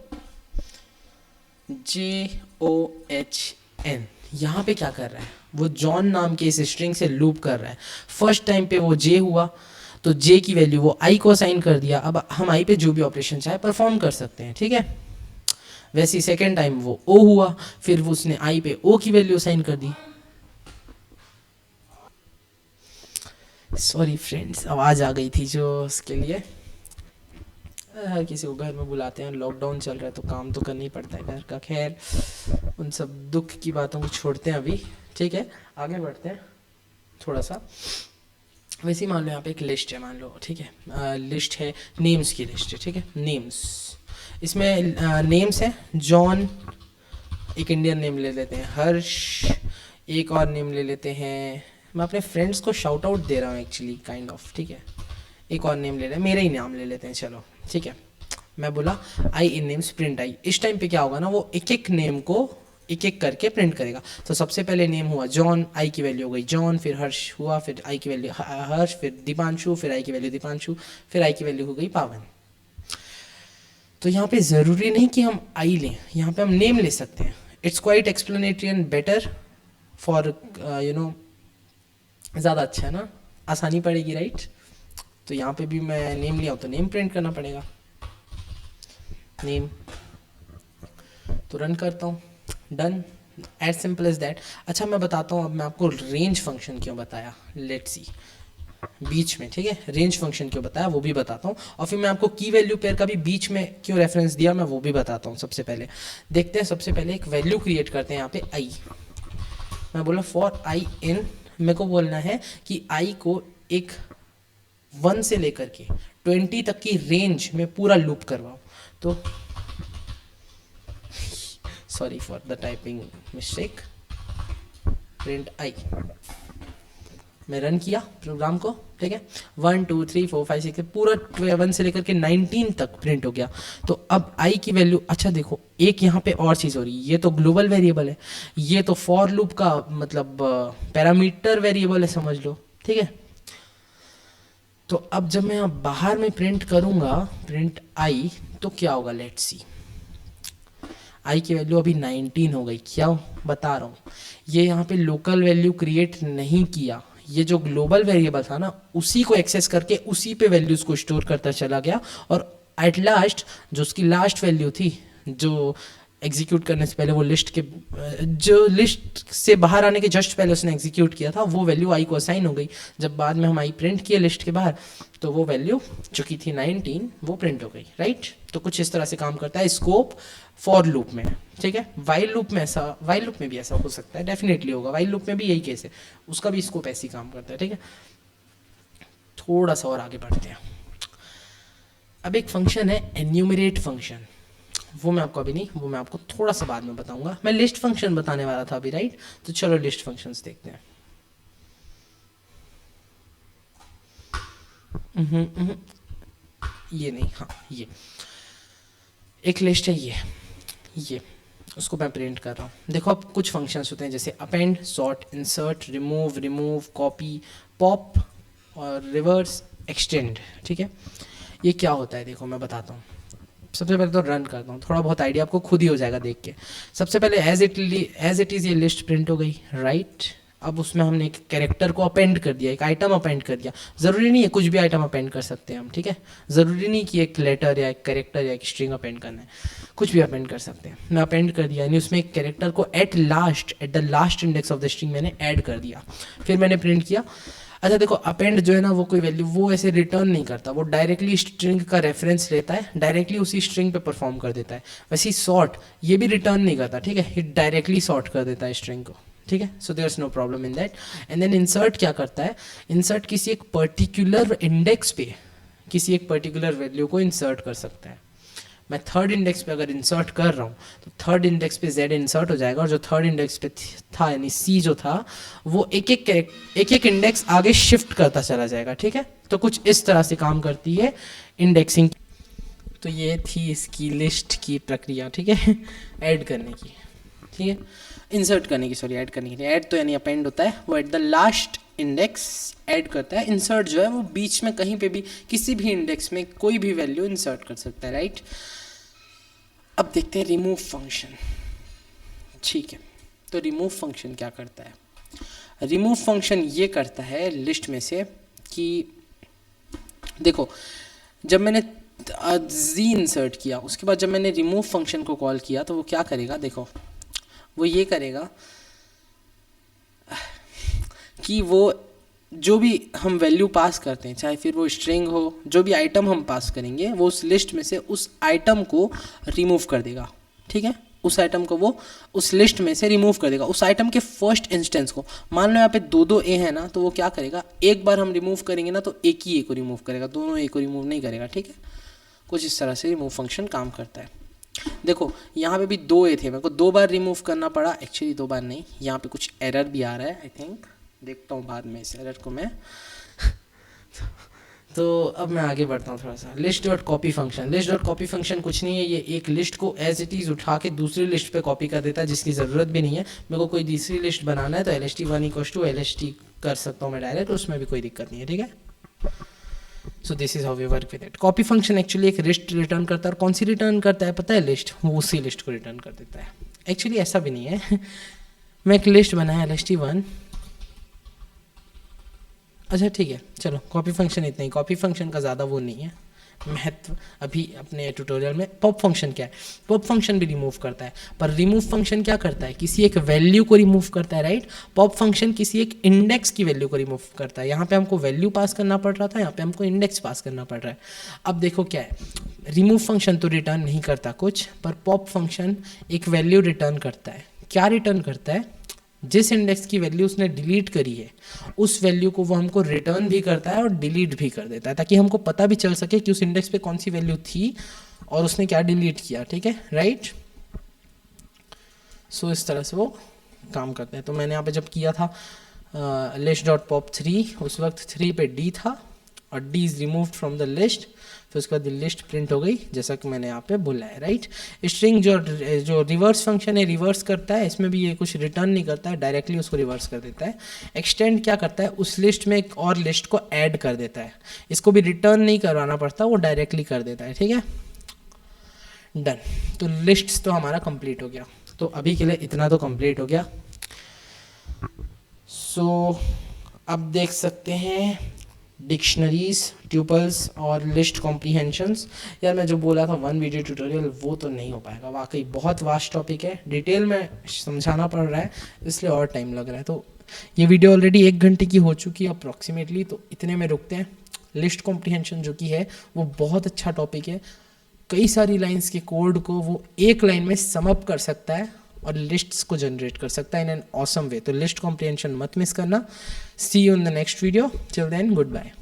A: JOHN। यहाँ पे क्या कर रहा है, वो जॉन नाम के इस स्ट्रिंग से लूप कर रहा है। फर्स्ट टाइम पे वो जे हुआ, तो जे की वैल्यू वो आई को असाइन कर दिया। अब हम आई पे जो भी ऑपरेशन चाहे परफॉर्म कर सकते हैं, ठीक है। वैसे ही सेकेंड टाइम वो ओ हुआ, फिर वो उसने आई पे ओ की वैल्यू असाइन कर दी। सॉरी फ्रेंड्स, आवाज़ आ गई थी जो उसके लिए। हर किसी को घर में बुलाते हैं, लॉकडाउन चल रहा है तो काम तो करना ही पड़ता है घर का। खैर, उन सब दुख की बातों को छोड़ते हैं अभी, ठीक है, आगे बढ़ते हैं थोड़ा सा। वैसे ही मान लो यहाँ पे एक लिस्ट है, मान लो, ठीक है। लिस्ट है, नेम्स की लिस्ट है, ठीक है, नेम्स। इसमें नेम्स है जॉन, एक इंडियन नेम ले लेते हैं, हर्ष, एक और नेम ले लेते हैं। मैं अपने फ्रेंड्स को शाउट आउट दे रहा हूँ एक्चुअली, काइंड ऑफ, ठीक है। एक और नेम ले रहे हैं, मेरा ही नाम ले लेते हैं, चलो, ठीक है। मैं बोला आई इन नेम्स प्रिंट आई। इस टाइम पे क्या होगा ना, वो एक एक नेम को एक एक करके प्रिंट करेगा। तो सबसे पहले नेम हुआ जॉन, आई की वैल्यू हो गई जॉन, फिर हर्ष हुआ, फिर आई की वैल्यू हर्ष, फिर दीपांशु, फिर आई की वैल्यू दीपांशु, फिर आई की वैल्यू हो गई पावन। तो यहाँ पे ज़रूरी नहीं कि हम आई लें, यहाँ पे हम नेम ले सकते हैं। It's quite explanatory and better for ज़्यादा अच्छा है ना, आसानी पड़ेगी, राइट। तो यहाँ पे भी मैं नेम लिया हूँ तो नेम प्रिंट करना पड़ेगा, नेम। तो रन करता हूँ, done, as simple as that. अच्छा, मैं बताता हूँ अब, मैं आपको रेंज फंक्शन क्यों बताया, लेट्स सी, बीच में, ठीक है, रेंज फंक्शन क्यों बताया वो भी बताता हूँ, और फिर मैं आपको की वैल्यू पेयर का भी बीच में क्यों रेफरेंस दिया मैं वो भी बताता हूँ। सबसे पहले देखते हैं, सबसे पहले एक वैल्यू क्रिएट करते हैं यहाँ पे आई। मैं बोला फॉर आई इन, मेरे को बोलना है कि आई को एक 1 से लेकर के 20 तक की रेंज में पूरा लूप करवाओ। तो sorry for the typing mistake, print I. मैं रन किया प्रोग्राम को, ठीक है, 1 2 3 4 5 6 पूरा 1 से लेकर के 19 तक प्रिंट हो गया। तो अब आई की वैल्यू, अच्छा देखो, एक यहाँ पे और चीज़ हो रही है, ये तो ग्लोबल वेरिएबल है, ये तो फॉर लूप का मतलब पैरामीटर वेरिएबल है, समझ लो, ठीक है। तो अब जब मैं यहाँ बाहर में प्रिंट करूँगा प्रिंट आई, तो क्या होगा, लेट्स सी। आई की वैल्यू अभी 19 हो गई, क्या बता रहा हूँ, ये यहाँ पे लोकल वैल्यू क्रिएट नहीं किया, ये जो ग्लोबल वेरिएबल था ना उसी को एक्सेस करके उसी पे वैल्यूज को स्टोर करता चला गया, और एट लास्ट जो उसकी लास्ट वैल्यू थी, जो एग्जीक्यूट करने से पहले वो लिस्ट के, जो लिस्ट से बाहर आने के जस्ट पहले उसने एग्जीक्यूट किया था, वो वैल्यू आई को असाइन हो गई। जब बाद में हम आई प्रिंट किए लिस्ट के बाहर, तो वो वैल्यू जो की थी 19 वो प्रिंट हो गई, राइट। तो कुछ इस तरह से काम करता है स्कोप फॉर लूप में, ठीक है। वाइल लूप में ऐसा, वाइल लूप में भी ऐसा हो सकता है, डेफिनेटली होगा, वाइल लूप में भी यही केस है, उसका भी स्कोप ऐसे ही काम करता है, ठीक है। थोड़ा सा और आगे बढ़ते हैं। अब एक फंक्शन है एन्यूमरेट फंक्शन, वो मैं आपको अभी नहीं, वो मैं आपको थोड़ा सा बाद में बताऊंगा। मैं लिस्ट फंक्शन बताने वाला था अभी, राइट। तो चलो लिस्ट फंक्शंस देखते हैं। ये नहीं, हाँ ये एक लिस्ट है, ये उसको मैं प्रिंट कर रहा हूँ। देखो अब कुछ फंक्शंस होते हैं जैसे append, sort, insert, remove, copy, pop और रिवर्स, एक्सटेंड, ठीक है। ये क्या होता है देखो मैं बताता हूँ। सबसे पहले तो रन करता हूँ, थोड़ा बहुत आइडिया आपको खुद ही हो जाएगा देख के। सबसे पहले एज इट इज़ ये लिस्ट प्रिंट हो गई, राइट। अब उसमें हमने एक कैरेक्टर को अपेंड कर दिया, एक आइटम अपेंड कर दिया। ज़रूरी नहीं है, कुछ भी आइटम अपेंड कर सकते हैं हम, ठीक है। ज़रूरी नहीं कि एक लेटर या एक कैरेक्टर या एक स्ट्रिंग अपेंड करना है, कुछ भी अपेंड कर सकते हैं। मैं अपेंड कर दिया, यानी उसमें एक कैरेक्टर को at the last index of the string मैंने ऐड कर दिया। फिर मैंने प्रिंट किया। अच्छा देखो, अपेंड जो है ना वो कोई वैल्यू वो ऐसे रिटर्न नहीं करता, वो डायरेक्टली स्ट्रिंग का रेफरेंस लेता है, डायरेक्टली उसी स्ट्रिंग पे परफॉर्म कर देता है। वैसे ही सॉर्ट ये भी रिटर्न नहीं करता, ठीक है, ये डायरेक्टली सॉर्ट कर देता है स्ट्रिंग को, ठीक है। So there is no problem in that. And then insert क्या करता है, इंसर्ट किसी एक पर्टिकुलर इंडेक्स पे किसी एक पर्टिकुलर वैल्यू को इंसर्ट कर सकता है। मैं थर्ड इंडेक्स पे अगर इंसर्ट कर रहा हूँ तो थर्ड इंडेक्स पे z इंसर्ट हो जाएगा, और जो थर्ड इंडेक्स पे था यानी c जो था वो एक एक इंडेक्स आगे शिफ्ट करता चला जाएगा, ठीक है। तो कुछ इस तरह से काम करती है इंडेक्सिंग। तो ये थी इसकी लिस्ट की प्रक्रिया, ठीक है, ऐड करने की, ठीक है, इंसर्ट करने की, सॉरी ऐड करने की। ऐड तो यानी अपेंड होता है, वो at the last index add करता है। इंसर्ट जो है वो बीच में कहीं पे भी किसी भी इंडेक्स में कोई भी वैल्यू इंसर्ट कर सकता है, राइट। अब देखते हैं रिमूव फंक्शन, ठीक है। तो रिमूव फंक्शन क्या करता है, रिमूव फंक्शन ये करता है लिस्ट में से कि देखो जब मैंने जी इंसर्ट किया उसके बाद जब मैंने रिमूव फंक्शन को कॉल किया तो वो क्या करेगा, देखो वो ये करेगा कि वो जो भी हम वैल्यू पास करते हैं, चाहे फिर वो स्ट्रिंग हो, जो भी आइटम हम पास करेंगे वो उस लिस्ट में से उस आइटम को रिमूव कर देगा, ठीक है। उस आइटम को वो उस लिस्ट में से रिमूव कर देगा, उस आइटम के फर्स्ट इंस्टेंस को। मान लो यहाँ पे दो ए है ना, तो वो क्या करेगा, एक बार हम रिमूव करेंगे ना तो एक ही ए को रिमूव करेगा, दोनों ए को रिमूव नहीं करेगा, ठीक है। कुछ इस तरह से रिमूव फंक्शन काम करता है। देखो यहाँ पे भी दो ए थे, मेरे को दो बार रिमूव करना पड़ा, एक्चुअली दो बार नहीं, यहाँ पे कुछ एरर भी आ रहा है आई थिंक, देखता हूँ बाद में इस एरर को मैं। तो अब मैं आगे बढ़ता हूँ थोड़ा सा। List dot copy function, list dot copy function कुछ नहीं है, ये एक लिस्ट को एज इट इज़ उठा के दूसरी लिस्ट पे कॉपी कर देता है, जिसकी ज़रूरत भी नहीं है। मेरे को कोई दूसरी लिस्ट बनाना है तो LST1 = LST कर सकता हूँ मैं डायरेक्ट, उसमें भी कोई दिक्कत नहीं है, ठीक है। So this is how we work with it. Copy function actually एक लिस्ट रिटर्न करता है, और कौन सी रिटर्न करता है पता है, लिस्ट, वो उसी लिस्ट को रिटर्न कर देता है। एक्चुअली ऐसा भी नहीं है मैं एक लिस्ट बनाया LST1, अच्छा ठीक है, चलो कॉपी फंक्शन इतना ही, कॉपी फंक्शन का ज़्यादा वो नहीं है महत्व अभी अपने ट्यूटोरियल में। पॉप फंक्शन क्या है, पॉप फंक्शन भी रिमूव करता है, पर रिमूव फंक्शन क्या करता है, किसी एक वैल्यू को रिमूव करता है, राइट। पॉप फंक्शन किसी एक इंडेक्स की वैल्यू को रिमूव करता है। यहाँ पे हमको वैल्यू पास करना पड़ रहा था, यहाँ पे हमको इंडेक्स पास करना पड़ रहा है। अब देखो क्या है, रिमूव फंक्शन तो रिटर्न नहीं करता कुछ, पर पॉप फंक्शन एक वैल्यू रिटर्न करता है। क्या रिटर्न करता है, जिस इंडेक्स की वैल्यू उसने डिलीट करी है उस वैल्यू को वो हमको रिटर्न भी करता है और डिलीट भी कर देता है, ताकि हमको पता भी चल सके कि उस इंडेक्स पे कौन सी वैल्यू थी और उसने क्या डिलीट किया, ठीक है, राइट। सो इस तरह से वो काम करते हैं। तो मैंने यहाँ पे जब किया था लिस्ट डॉट पॉप 3, उस वक्त 3 पे डी था और D is removed from the list, फिर उसके बाद लिस्ट प्रिंट हो गई जैसा कि मैंने यहाँ पे बोला है, राइट। स्ट्रिंग जो रिवर्स फंक्शन है रिवर्स करता है, इसमें भी ये कुछ रिटर्न नहीं करता है, डायरेक्टली उसको रिवर्स कर देता है। एक्सटेंड क्या करता है, उस लिस्ट में एक और लिस्ट को ऐड कर देता है, इसको भी रिटर्न नहीं करवाना पड़ता, वो डायरेक्टली कर देता है, ठीक है, डन। तो लिस्ट तो हमारा कंप्लीट हो गया, तो अभी के लिए इतना तो कंप्लीट हो गया। सो अब देख सकते हैं डिक्शनरीज, ट्यूपल्स और लिस्ट कॉम्प्रीहेंशंस। यार मैं जो बोला था 1 वीडियो ट्यूटोरियल वो तो नहीं हो पाएगा, वाकई बहुत वास्ट टॉपिक है, डिटेल में समझाना पड़ रहा है इसलिए और टाइम लग रहा है। तो ये वीडियो ऑलरेडी 1 घंटे की हो चुकी है अप्रॉक्सीमेटली, तो इतने में रुकते हैं। लिस्ट कॉम्प्रीहेंशन जो कि है वो बहुत अच्छा टॉपिक है, कई सारी लाइन्स के कोड को वो एक लाइन में सम अप कर सकता है और लिस्ट्स को जनरेट कर सकता है इन एन ऑसम वे। तो लिस्ट कॉम्प्रीहेंशन मत मिस करना। See you in the next video, till then good bye.